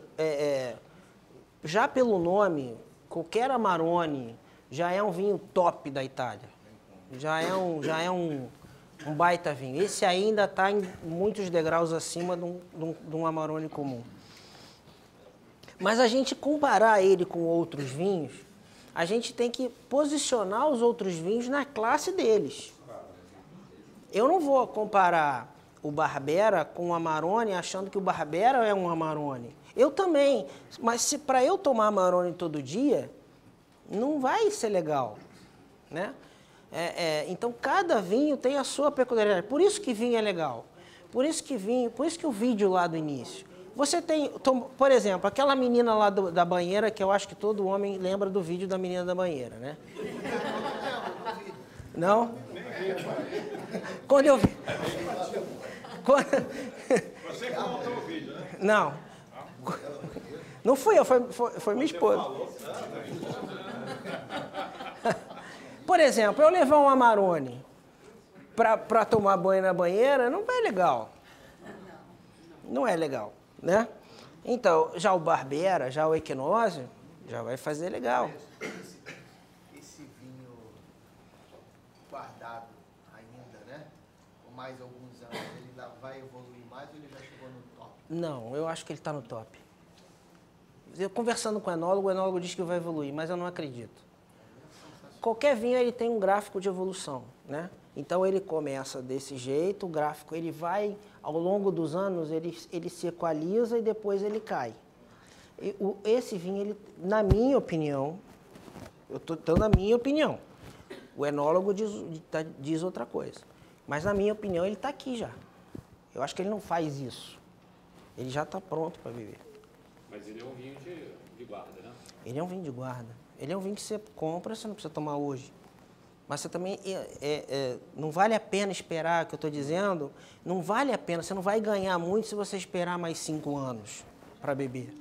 já pelo nome, qualquer Amarone já é um vinho top da Itália. Já é um baita vinho. Esse ainda está em muitos degraus acima de um Amarone comum. Mas a gente comparar ele com outros vinhos, a gente tem que posicionar os outros vinhos na classe deles. Eu não vou comparar o Barbera com o Amarone achando que o Barbera é um Amarone. Eu também, mas se para eu tomar Amarone todo dia, não vai ser legal, né? Então cada vinho tem a sua peculiaridade. Por isso que vinho é legal. Por isso que o vídeo lá do início. Você tem, por exemplo, aquela menina lá da banheira, que eu acho que todo homem lembra do vídeo da menina da banheira, né? Não? Quando eu vi... Você que montou o vídeo, né? Não. Não fui eu, foi minha esposa. Por exemplo, eu levar um Amarone para tomar banho na banheira, não é legal. Não é legal, né? Então, já o Barbera, já o Equinósio, já vai fazer legal. Esse vinho guardado ainda, né? Por mais alguns anos, ele ainda vai evoluir mais ou ele já chegou no top? Não, eu acho que ele está no top. Eu conversando com o enólogo diz que vai evoluir, mas eu não acredito. Qualquer vinho ele tem um gráfico de evolução, né? Então ele começa desse jeito, o gráfico ele vai, ao longo dos anos, ele se equaliza e depois ele cai. Esse vinho, ele, na minha opinião, eu estou dando a minha opinião, o enólogo diz outra coisa, mas na minha opinião ele está aqui já. Eu acho que ele não faz isso, ele já está pronto para beber. Mas ele é um vinho de guarda, né? Ele é um vinho de guarda. Ele é um vinho que você compra, você não precisa tomar hoje. Mas você também, não vale a pena esperar, o que eu estou dizendo, não vale a pena, você não vai ganhar muito se você esperar mais 5 anos para beber.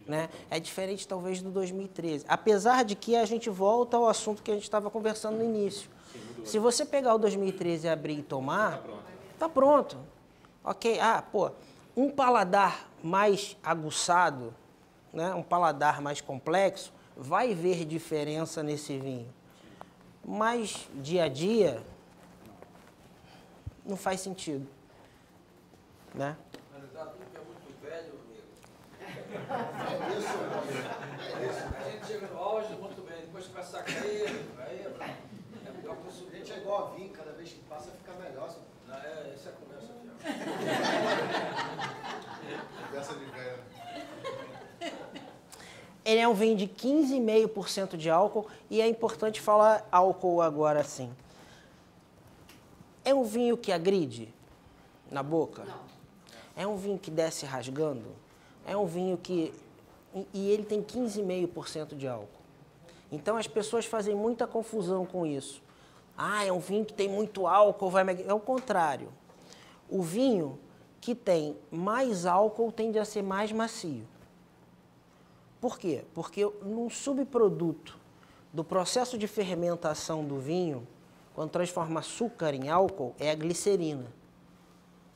Né? É diferente, talvez, do 2013. Apesar de que a gente volta ao assunto que a gente estava conversando no início. Se você pegar o 2013 e abrir e tomar, Tá pronto. tá pronto. Ok? Ah, pô, um paladar mais aguçado, né? Um paladar mais complexo, vai ver diferença nesse vinho. Mas dia a dia não faz sentido, né? Na realidade, tudo que é muito velho, a gente chega no auge, muito bem, depois começa a cair, aí é melhor A consumir. gente é igual a vinho, cada vez que passa fica melhor. Não, essa é a conversa aqui. Conversa de velho. Ele é um vinho de 15,5% de álcool e é importante falar álcool agora sim. É um vinho que agride na boca? Não. É um vinho que desce rasgando? É um vinho que... E ele tem 15,5% de álcool. Então as pessoas fazem muita confusão com isso. Ah, é um vinho que tem muito álcool, vai... É o contrário. O vinho que tem mais álcool tende a ser mais macio. Por quê? Porque num subproduto do processo de fermentação do vinho, quando transforma açúcar em álcool, é a glicerina.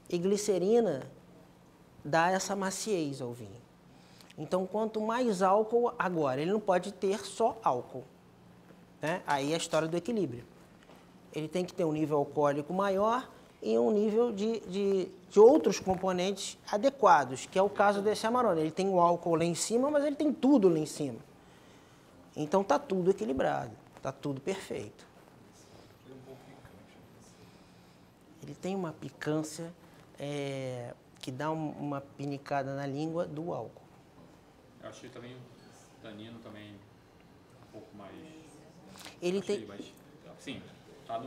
E glicerina dá essa maciez ao vinho. Então, quanto mais álcool, agora, ele não pode ter só álcool, né? Aí é a história do equilíbrio. Ele tem que ter um nível alcoólico maior e um nível de outros componentes adequados, que é o caso desse Amarone. Ele tem o álcool lá em cima, mas ele tem tudo lá em cima. Então está tudo equilibrado, está tudo perfeito. Ele tem uma picância que dá uma pinicada na língua do álcool. Eu achei também o tanino também um pouco mais... Ele achei, tem, mas, sim, tá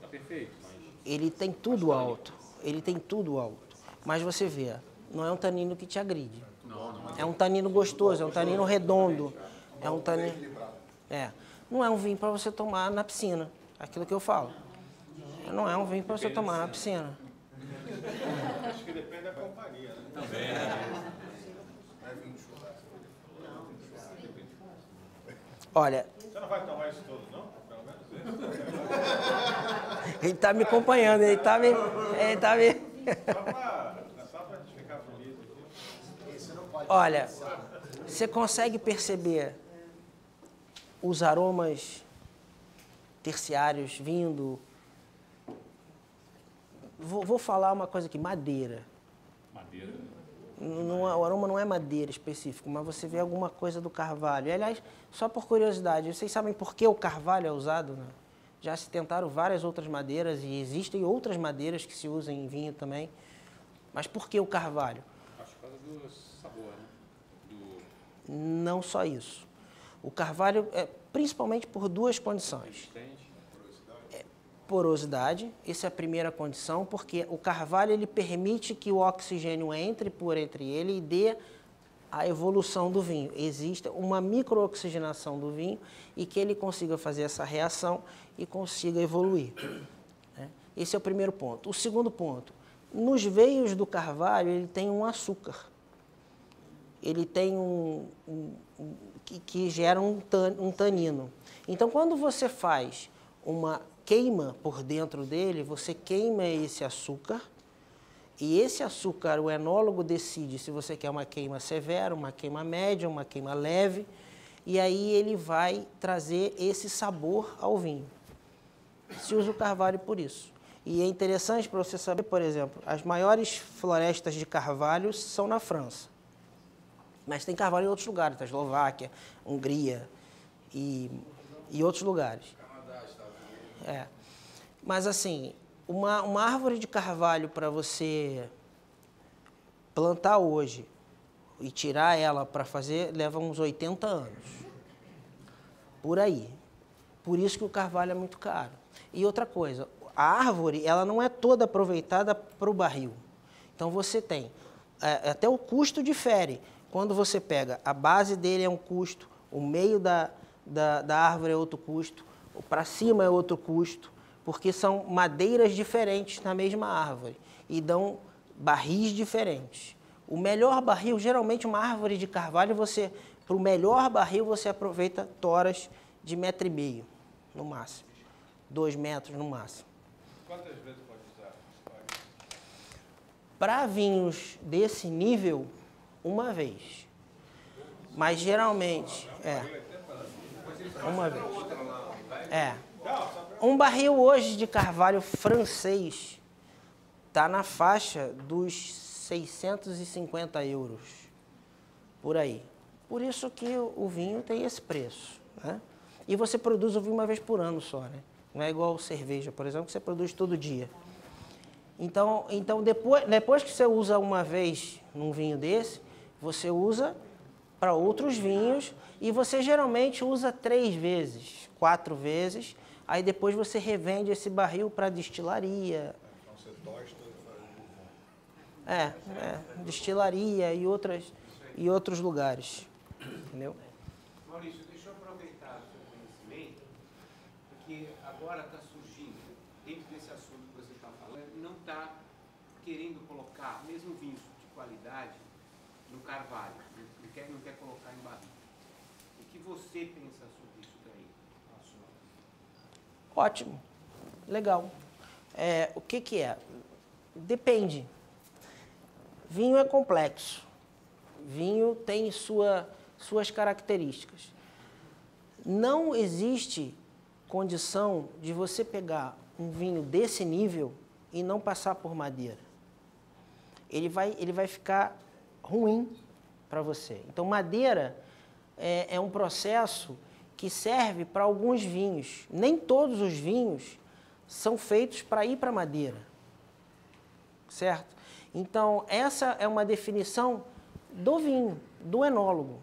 perfeito, mas... ele tem tudo alto, ele tem tudo alto. Mas você vê, não é um tanino que te agride. Não. É um tanino gostoso, é um tanino redondo. É um tanino... Não é um vinho para você tomar na piscina, aquilo que eu falo. Não é um vinho para você tomar na piscina. Acho que depende da companhia, né? Também, né? Olha, Você não vai tomar isso todo, não? Pelo menos isso. ele está me acompanhando, ele está me... Só pra gente ficar feliz aqui. Olha, você consegue perceber os aromas terciários vindo? Vou falar uma coisa aqui, madeira. Madeira. O aroma não é madeira específico, mas você vê alguma coisa do carvalho. E, aliás, só por curiosidade, vocês sabem por que o carvalho é usado? Né? Já se tentaram várias outras madeiras e existem outras madeiras que se usam em vinho também. Mas por que o carvalho? Acho por causa do sabor, né? Não só isso. O carvalho é principalmente por duas condições. Porosidade, essa é a primeira condição, porque o carvalho ele permite que o oxigênio entre por entre ele e dê a evolução do vinho. Existe uma microoxigenação do vinho e que ele consiga fazer essa reação e consiga evoluir. Esse é o primeiro ponto. O segundo ponto, nos veios do carvalho ele tem um açúcar. Ele tem que gera um tanino. Então, quando você faz uma queima por dentro dele, você queima esse açúcar, e esse açúcar, o enólogo decide se você quer uma queima severa, uma queima média, uma queima leve, e aí ele vai trazer esse sabor ao vinho. Se usa o carvalho por isso. E é interessante para você saber, por exemplo, as maiores florestas de carvalho são na França. Mas tem carvalho em outros lugares, na Eslováquia, Hungria e outros lugares. Mas assim, uma árvore de carvalho para você plantar hoje e tirar ela para fazer, leva uns 80 anos. Por aí. Por isso que o carvalho é muito caro. E outra coisa, a árvore ela não é toda aproveitada para o barril. Então você tem, até o custo difere. Quando você pega, a base dele é um custo, o meio da árvore é outro custo, para cima é outro custo, porque são madeiras diferentes na mesma árvore e dão barris diferentes. O melhor barril, geralmente uma árvore de carvalho, para o melhor barril você aproveita toras de 1,5 m, no máximo. 2 metros no máximo. Quantas vezes pode usar? Para vinhos desse nível, uma vez. Mas geralmente, uma vez. Um barril hoje de carvalho francês está na faixa dos 650 euros, por aí. Por isso que o vinho tem esse preço, né? E você produz o vinho uma vez por ano só, né? Não é igual cerveja, por exemplo, que você produz todo dia. Então depois que você usa uma vez num vinho desse, você usa para outros vinhos e você geralmente usa 3 vezes, 4 vezes, aí depois você revende esse barril para destilaria. Então você tosta e faz bourbon. Destilaria e outros lugares, entendeu? Maurício, deixa eu aproveitar o seu conhecimento, porque agora está surgindo, dentro desse assunto que você está falando, não está querendo colocar, mesmo vinhos de qualidade, no carvalho, não quer colocar em barril. O que você pensa sobre isso daí? Ótimo, legal. O que é? Depende. Vinho é complexo. Vinho tem suas características. Não existe condição de você pegar um vinho desse nível e não passar por madeira. Ele vai ficar ruim para você. Então, madeira é um processo que serve para alguns vinhos. Nem todos os vinhos são feitos para ir para madeira, certo? Então, essa é uma definição do vinho, do enólogo.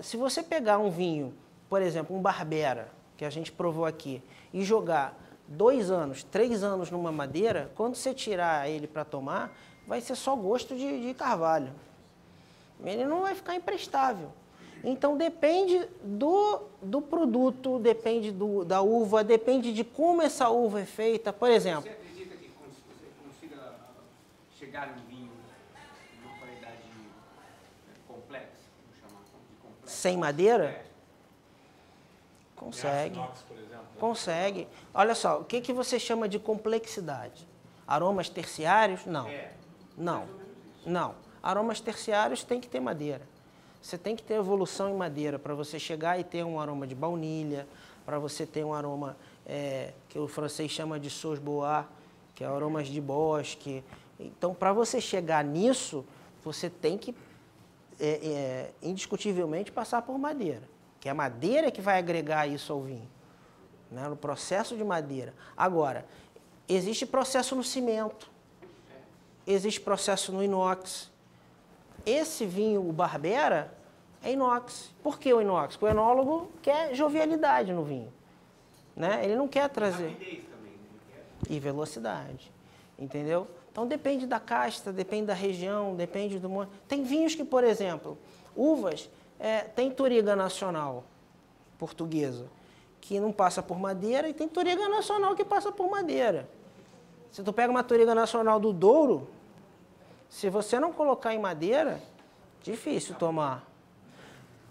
Se você pegar um vinho, por exemplo, um Barbera, que a gente provou aqui, e jogar 2 anos, 3 anos numa madeira, quando você tirar ele para tomar, vai ser só gosto de carvalho. Ele não vai ficar imprestável. Então, depende do produto, depende da uva, depende de como essa uva é feita. Por exemplo... Você acredita que você consiga chegar num vinho de uma qualidade complexa, vamos chamar de complexa? Sem madeira? Consegue. Consegue. Olha só, o que você chama de complexidade? Aromas terciários? Não. Não. Aromas terciários tem que ter madeira. Você tem que ter evolução em madeira para você chegar e ter um aroma de baunilha, para você ter um aroma que o francês chama de sauge-bois, que é aromas de bosque. Então, para você chegar nisso, você tem que, indiscutivelmente, passar por madeira. Que é a madeira que vai agregar isso ao vinho, né? No processo de madeira. Agora, existe processo no cimento, existe processo no inox. Esse vinho, o Barbera, é inox. Por que o inox? Porque o enólogo quer jovialidade no vinho, né? Ele não quer trazer... Rapidez também, E velocidade, entendeu? Então, depende da casta, depende da região, depende do... Tem vinhos que, por exemplo, uvas, tem Touriga Nacional portuguesa, que não passa por madeira, e tem Touriga Nacional que passa por madeira. Se tu pega uma Touriga Nacional do Douro, se você não colocar em madeira, difícil tomar.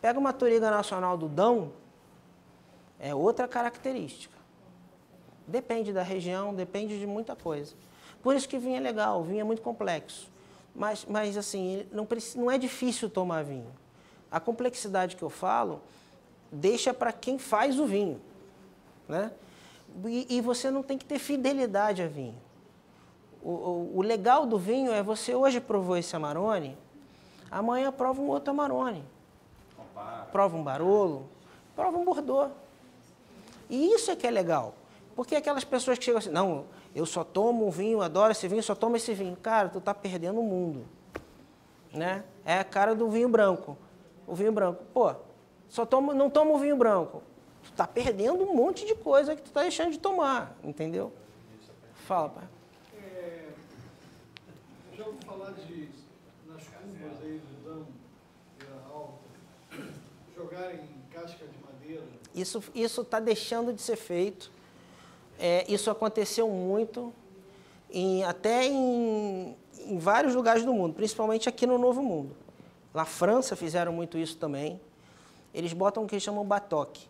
Pega uma Touriga Nacional do Dão, é outra característica. Depende da região, depende de muita coisa. Por isso que vinho é legal, o vinho é muito complexo. Mas assim, não é difícil tomar vinho. A complexidade que eu falo, deixa para quem faz o vinho, né? E você não tem que ter fidelidade a vinho. O legal do vinho é você hoje provou esse Amarone, amanhã prova um outro Amarone. Prova um Barolo, prova um Bordeaux. E isso é que é legal. Porque aquelas pessoas que chegam assim, não, eu só tomo um vinho, adoro esse vinho, só tomo esse vinho. Cara, tu tá perdendo o mundo, né? É a cara do vinho branco. O vinho branco, pô, não tomo o vinho branco. Tu tá perdendo um monte de coisa que tu tá deixando de tomar, entendeu? Fala, pai. Já ouvi falar nas cubas aí do Dão e da Alta, jogarem em casca de madeira. Isso está deixando de ser feito. Isso aconteceu muito, até em vários lugares do mundo, principalmente aqui no Novo Mundo. Na França fizeram muito isso também. Eles botam o que eles chamam batoque.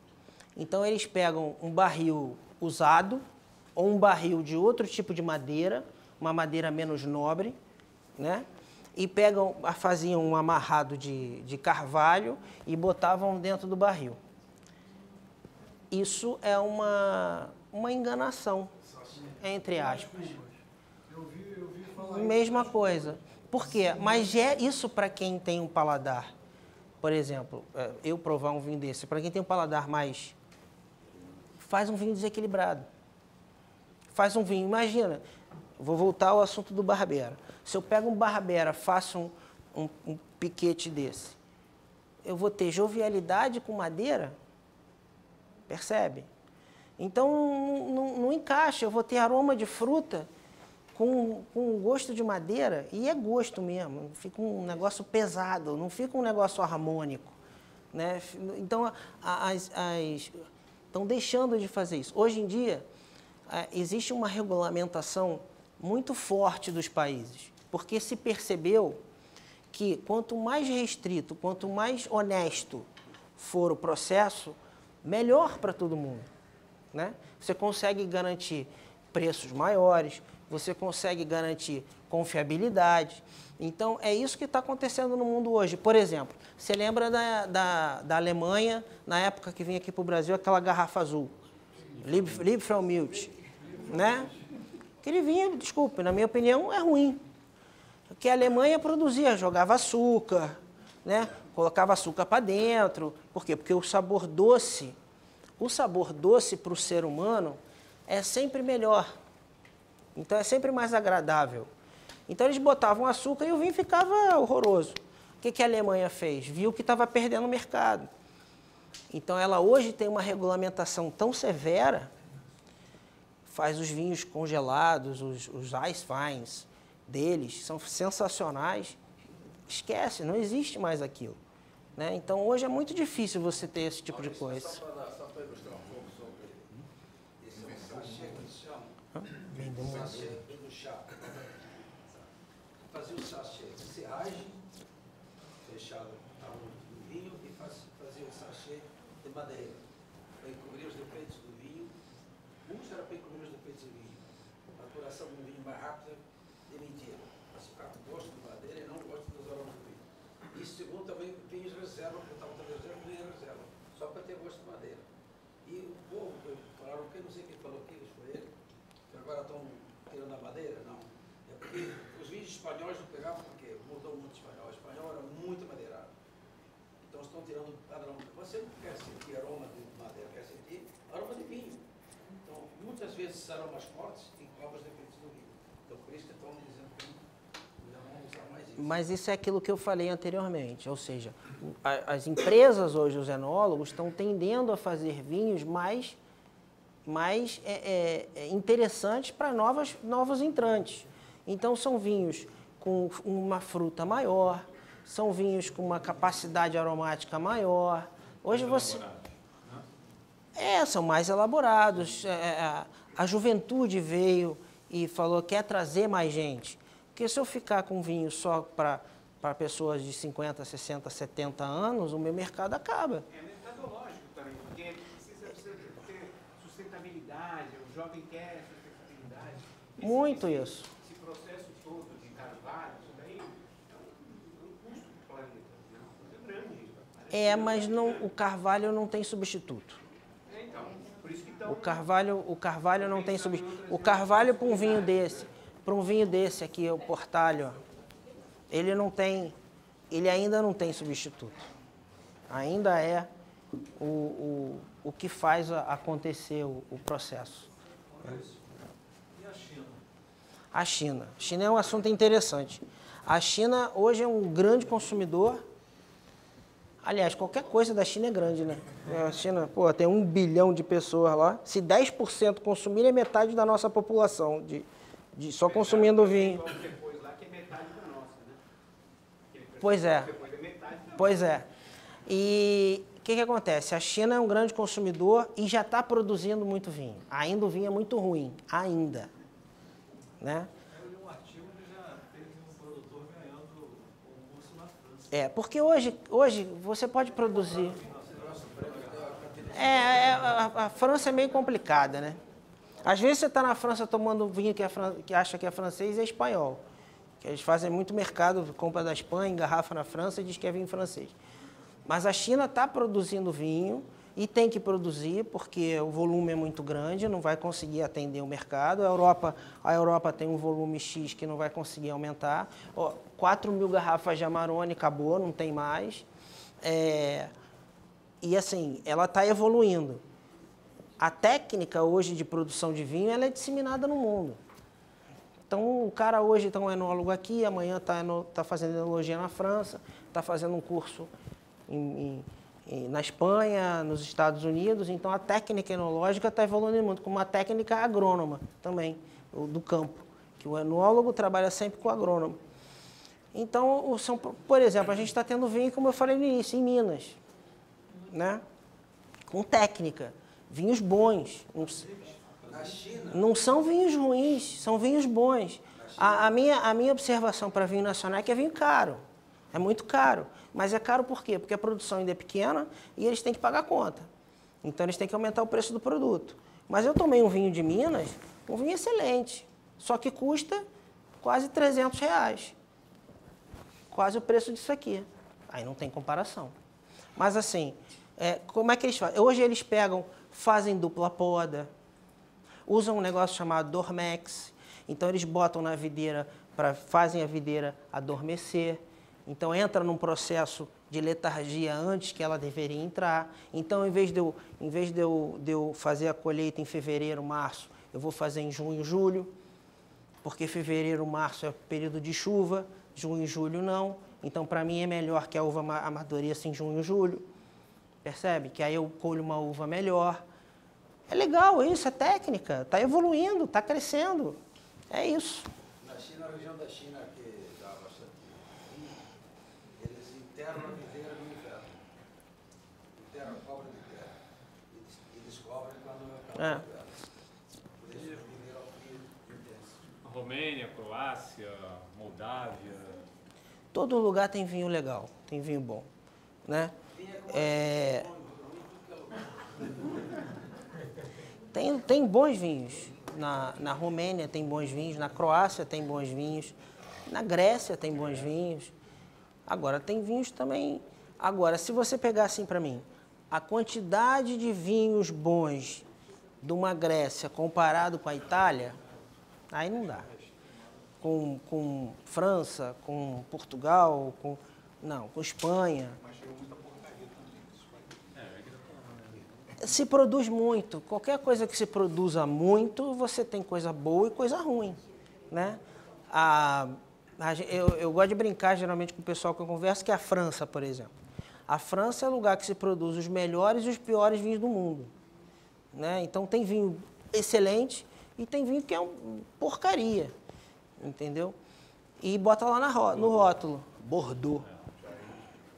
Então, eles pegam um barril usado ou um barril de outro tipo de madeira, uma madeira menos nobre, né? E faziam um amarrado de carvalho e botavam dentro do barril. Isso é uma enganação, entre aspas. Eu vi falar Mesma coisa. Por quê? Mas é isso para quem tem um paladar. Por exemplo, eu provar um vinho desse, para quem tem um paladar mais... Faz um vinho desequilibrado. Faz um vinho, imagina, vou voltar ao assunto do Barbera. Se eu pego um Barbera, faço um piquete desse, eu vou ter jovialidade com madeira? Percebe? Então, não encaixa, eu vou ter aroma de fruta com gosto de madeira, e é gosto mesmo, fica um negócio pesado, não fica um negócio harmônico, né? Então, estão deixando de fazer isso. Hoje em dia, existe uma regulamentação muito forte dos países, porque se percebeu que quanto mais restrito, quanto mais honesto for o processo, melhor para todo mundo, né? Você consegue garantir preços maiores, você consegue garantir confiabilidade. Então, é isso que está acontecendo no mundo hoje. Por exemplo, você lembra da Alemanha, na época que vinha aqui para o Brasil, aquela garrafa azul, Liebfraumilch, né? Aquele vinho, desculpe, na minha opinião, é ruim. Porque a Alemanha produzia, jogava açúcar, né? Colocava açúcar para dentro. Por quê? Porque o sabor doce para o ser humano é sempre melhor. Então, é sempre mais agradável. Então, eles botavam açúcar e o vinho ficava horroroso. O que a Alemanha fez? Viu que estava perdendo o mercado. Então, ela hoje tem uma regulamentação tão severa, faz os vinhos congelados, os ice wines deles, são sensacionais. Esquece, não existe mais aquilo, né? Então, hoje é muito difícil você ter esse tipo de coisa. Só para ilustrar um pouco sobre esse sachê que eles chamam. O sachê do chá. Fazia o sachê de serragem, fechado no vinho, e fazia o sachê de madeira, para encobrir os defeitos do vinho. Uns era para encobrir os defeitos do vinho. A maturação de um vinho mais rápida é mentira. Mas ficar com gosto de madeira e não gosto dos aromas do vinho. E segundo, também vinhos reserva, porque estava também reserva, só para ter gosto de madeira. E o povo, falaram que não sei quem falou aqui, foi ele, que agora estão tirando a madeira. Não. É porque os vinhos espanhóis não pegavam, porque mudou muito o espanhol. O espanhol era muito madeirado. Então estão tirando o padrão. Você não quer sentir aroma de madeira, quer sentir aroma de vinho. Então, muitas vezes esses aromas fortes encobrem os defeitos do vinho. Então, por isso que estão me dizendo que não vão usar mais isso. Mas isso é aquilo que eu falei anteriormente, ou seja, as empresas hoje, os enólogos, estão tendendo a fazer vinhos mais interessantes para novos entrantes. Então, são vinhos com uma fruta maior, são vinhos com uma capacidade aromática maior. Hoje você... são mais elaborados. A juventude veio e falou que quer trazer mais gente. Porque se eu ficar com vinho só para pessoas de 50, 60, 70 anos, o meu mercado acaba. É metodológico também, porque precisa ter sustentabilidade, o jovem quer sustentabilidade. Muito isso. Esse processo todo de carvalho, isso daí é um custo para o planeta, é uma coisa grande. Mas o carvalho não tem substituto. Então, por isso que estão... O carvalho não tem substituto. O carvalho para um vinho desse aqui, o Portalho, ó, ele ainda não tem substituto. Ainda é o que faz acontecer o processo. E a China? A China. A China é um assunto interessante. A China hoje é um grande consumidor. Aliás, qualquer coisa da China é grande, né? A China, tem 1 bilhão de pessoas lá. Se 10% consumirem, é metade da nossa população, só consumindo vinho. Depois lá que é metade da nossa, né? Pois é. Depois é metade da Pois é. E o que acontece? A China é um grande consumidor e já está produzindo muito vinho. Ainda o vinho é muito ruim. Ainda. Né? Eu li um artigo que já teve um produtor ganhando o concurso na França. Porque hoje você pode produzir... A França é meio complicada, né? Às vezes você está na França tomando vinho que acha que é francês e é espanhol. Que eles fazem muito mercado, compra da Espanha, engarrafa na França e diz que é vinho francês. Mas a China está produzindo vinho e tem que produzir porque o volume é muito grande, não vai conseguir atender o mercado. A Europa tem um volume X que não vai conseguir aumentar. 4.000 garrafas de Amarone, acabou, não tem mais. E assim, ela está evoluindo. A técnica hoje de produção de vinho ela é disseminada no mundo. Então, o cara hoje está um enólogo aqui, amanhã está fazendo enologia na França, está fazendo um curso na Espanha, nos Estados Unidos. Então, a técnica enológica está evoluindo muito, como a técnica agrônoma também, do campo, que o enólogo trabalha sempre com o agrônomo. Então, por exemplo, a gente está tendo vinho, como eu falei no início, em Minas, né? Com técnica. Vinhos bons. Não são vinhos ruins, são vinhos bons. A minha observação para vinho nacional é que é vinho caro. É muito caro. Mas é caro por quê? Porque a produção ainda é pequena e eles têm que pagar a conta. Então, eles têm que aumentar o preço do produto. Mas eu tomei um vinho de Minas, um vinho excelente. Só que custa quase R$300. Quase o preço disso aqui. Aí não tem comparação. Mas assim, como é que eles fazem? Hoje eles fazem dupla poda, usam um negócio chamado Dormex. Então eles botam na videira, fazem a videira adormecer. Então entra num processo de letargia antes que ela deveria entrar. Então, em vez de eu fazer a colheita em fevereiro, março, eu vou fazer em junho, julho, porque fevereiro, março é período de chuva, junho e julho não. Então, para mim, é melhor que a uva amadureça em junho e julho. Percebe? Que aí eu colho uma uva melhor. É legal isso, é técnica. Está evoluindo, está crescendo. É isso. Na região da China, que dá bastante vinho, eles enterram a videira no inverno. Enterram, cobrem de terra. E descobrem quando acaba o inverno. Por isso, a videira é um frio intenso. Romênia, Croácia, Moldávia. Todo lugar tem vinho legal, tem vinho bom, né? Tem bons vinhos. Na Romênia tem bons vinhos, na Croácia tem bons vinhos, na Grécia tem bons vinhos. Agora, tem vinhos também... Agora, se você pegar assim para mim, a quantidade de vinhos bons de uma Grécia comparado com a Itália, aí não dá. Com França, com Portugal, com Espanha. Se produz muito. Qualquer coisa que se produza muito, você tem coisa boa e coisa ruim, né? Eu gosto de brincar geralmente com o pessoal que eu converso, que é a França, por exemplo. A França é o lugar que se produz os melhores e os piores vinhos do mundo, né? Então tem vinho excelente e tem vinho que é uma porcaria, entendeu? E bota lá no rótulo, Bordeaux,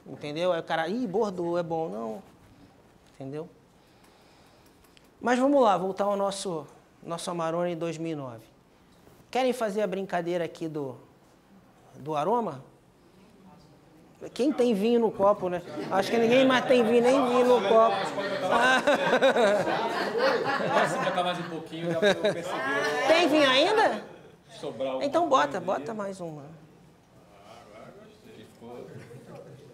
entendeu? Aí o cara, Bordeaux é bom. Não, entendeu? Mas vamos lá, voltar ao nosso Amarone 2009. Querem fazer a brincadeira aqui do aroma? Quem tem vinho no copo, né? Acho que ninguém mais tem vinho, nem vinho no copo. Se botar mais um pouquinho, já eu percebi. Tem vinho ainda? Sobrar Então bota mais uma. Agora gostei.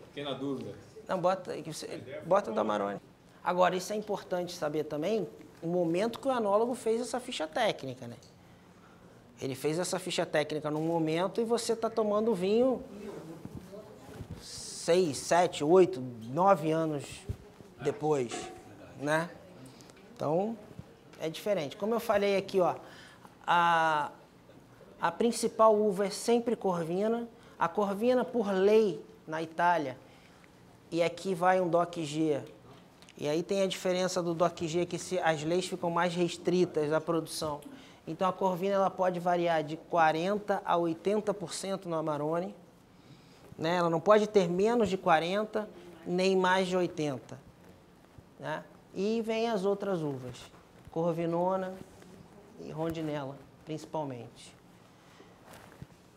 Fiquei na dúvida. Não, bota do Amarone. Agora, isso é importante saber também, o momento que o enólogo fez essa ficha técnica, né? Ele fez essa ficha técnica num momento e você está tomando vinho 6, 7, 8, 9 anos depois, né? Então, é diferente. Como eu falei aqui, ó, a principal uva é sempre Corvina. A Corvina, por lei, na Itália, e aqui vai um DOC G. E aí tem a diferença do DOC G, que as leis ficam mais restritas à produção. Então, a Corvina ela pode variar de 40% a 80% no Amarone, né? Ela não pode ter menos de 40%, nem mais de 80%. Né? E vem as outras uvas, Corvinona e Rondinella, principalmente.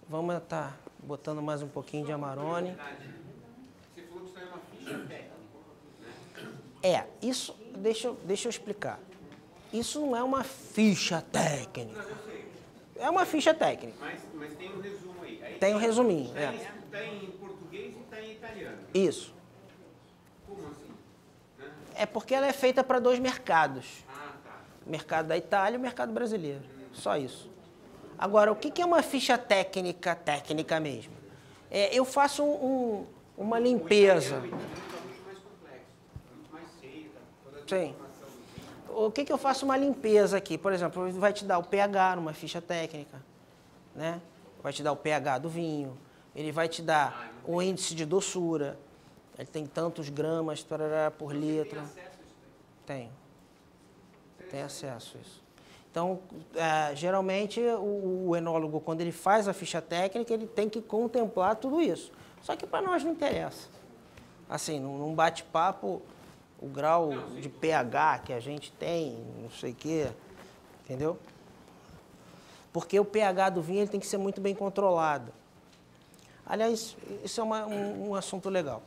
Vamos estar botando mais um pouquinho de Amarone. Você falou que isso é uma ficha técnica. Isso, deixa eu explicar. Isso não é uma ficha técnica. É uma ficha técnica. Mas tem um resumo aí. Tem um resuminho. Está em português e está em italiano. Isso. Como assim? É porque ela é feita para 2 mercados. Ah, tá. O mercado da Itália e o mercado brasileiro. Só isso. Agora, o que é uma ficha técnica mesmo? Eu faço uma limpeza. O italiano está muito mais complexo, muito mais cheio. Sim. O que eu faço uma limpeza aqui? Por exemplo, vai te dar o pH numa ficha técnica, né? Vai te dar o pH do vinho, ele vai te dar o índice de doçura, ele tem tantos gramas por litro. Tem acesso a isso. Então, geralmente, o enólogo, quando ele faz a ficha técnica, ele tem que contemplar tudo isso. Só que para nós não interessa. Assim, num bate-papo, o grau de pH que a gente tem, não sei o quê, entendeu? Porque o pH do vinho ele tem que ser muito bem controlado. Aliás, isso é um assunto legal.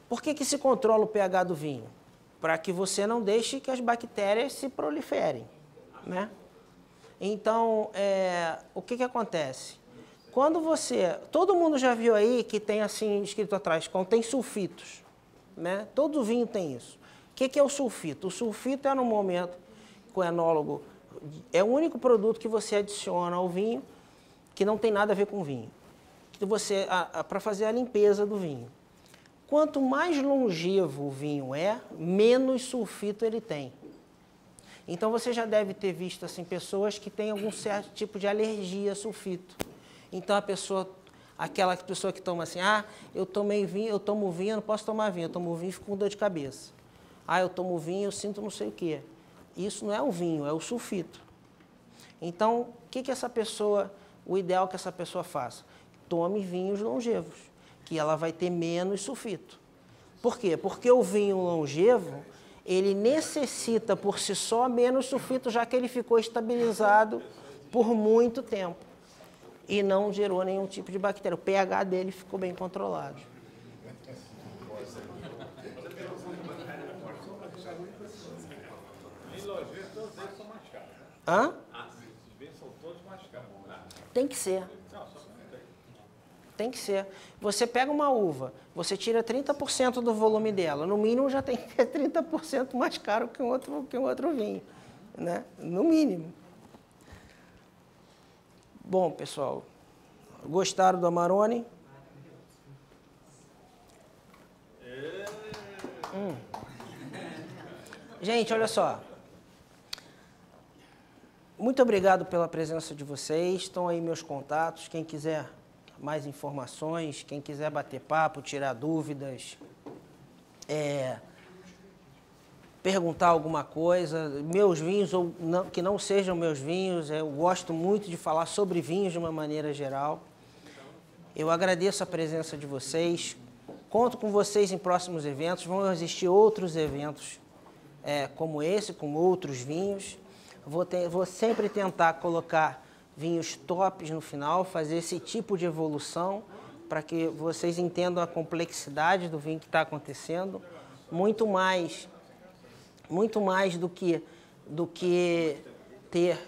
Por que se controla o pH do vinho? Para que você não deixe que as bactérias se proliferem, né? Então, o que acontece? Quando todo mundo já viu aí que tem assim escrito atrás, contém sulfitos, né? Todo vinho tem isso. O que é o sulfito? O sulfito é no momento que o enólogo... É o único produto que você adiciona ao vinho que não tem nada a ver com vinho. Para fazer a limpeza do vinho. Quanto mais longevo o vinho menos sulfito ele tem. Então você já deve ter visto assim, pessoas que têm algum certo tipo de alergia a sulfito. Então aquela pessoa que toma assim, eu tomo vinho, não posso tomar vinho, eu tomo vinho e fico com dor de cabeça. Eu tomo vinho, eu sinto não sei o quê. Isso não é o vinho, é o sulfito. Então, o ideal que essa pessoa faça? Tome vinhos longevos, que ela vai ter menos sulfito. Por quê? Porque o vinho longevo, ele necessita por si só menos sulfito, já que ele ficou estabilizado por muito tempo e não gerou nenhum tipo de bactéria. O pH dele ficou bem controlado. Hã? Esses vinhos são todos mais caros. Tem que ser. Tem que ser. Você pega uma uva, você tira 30% do volume dela, no mínimo já tem que ser 30% mais caro que um outro vinho, né? No mínimo. Bom, pessoal, gostaram do Amarone? Gente, olha só. Muito obrigado pela presença de vocês. Estão aí meus contatos. Quem quiser mais informações, quem quiser bater papo, tirar dúvidas, perguntar alguma coisa, meus vinhos ou não, que não sejam meus vinhos, eu gosto muito de falar sobre vinhos de uma maneira geral. Eu agradeço a presença de vocês, conto com vocês em próximos eventos, vão existir outros eventos como esse, com outros vinhos. Vou sempre tentar colocar vinhos tops no final, fazer esse tipo de evolução para que vocês entendam a complexidade do vinho que está acontecendo. Muito mais do que ter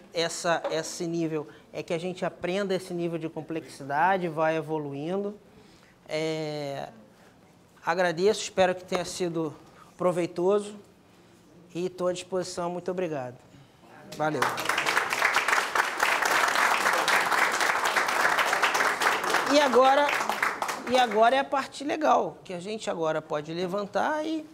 esse nível, é que a gente aprenda esse nível de complexidade, vai evoluindo. Agradeço, espero que tenha sido proveitoso e estou à disposição. Muito obrigado. Valeu. E agora é a parte legal, que a gente agora pode levantar e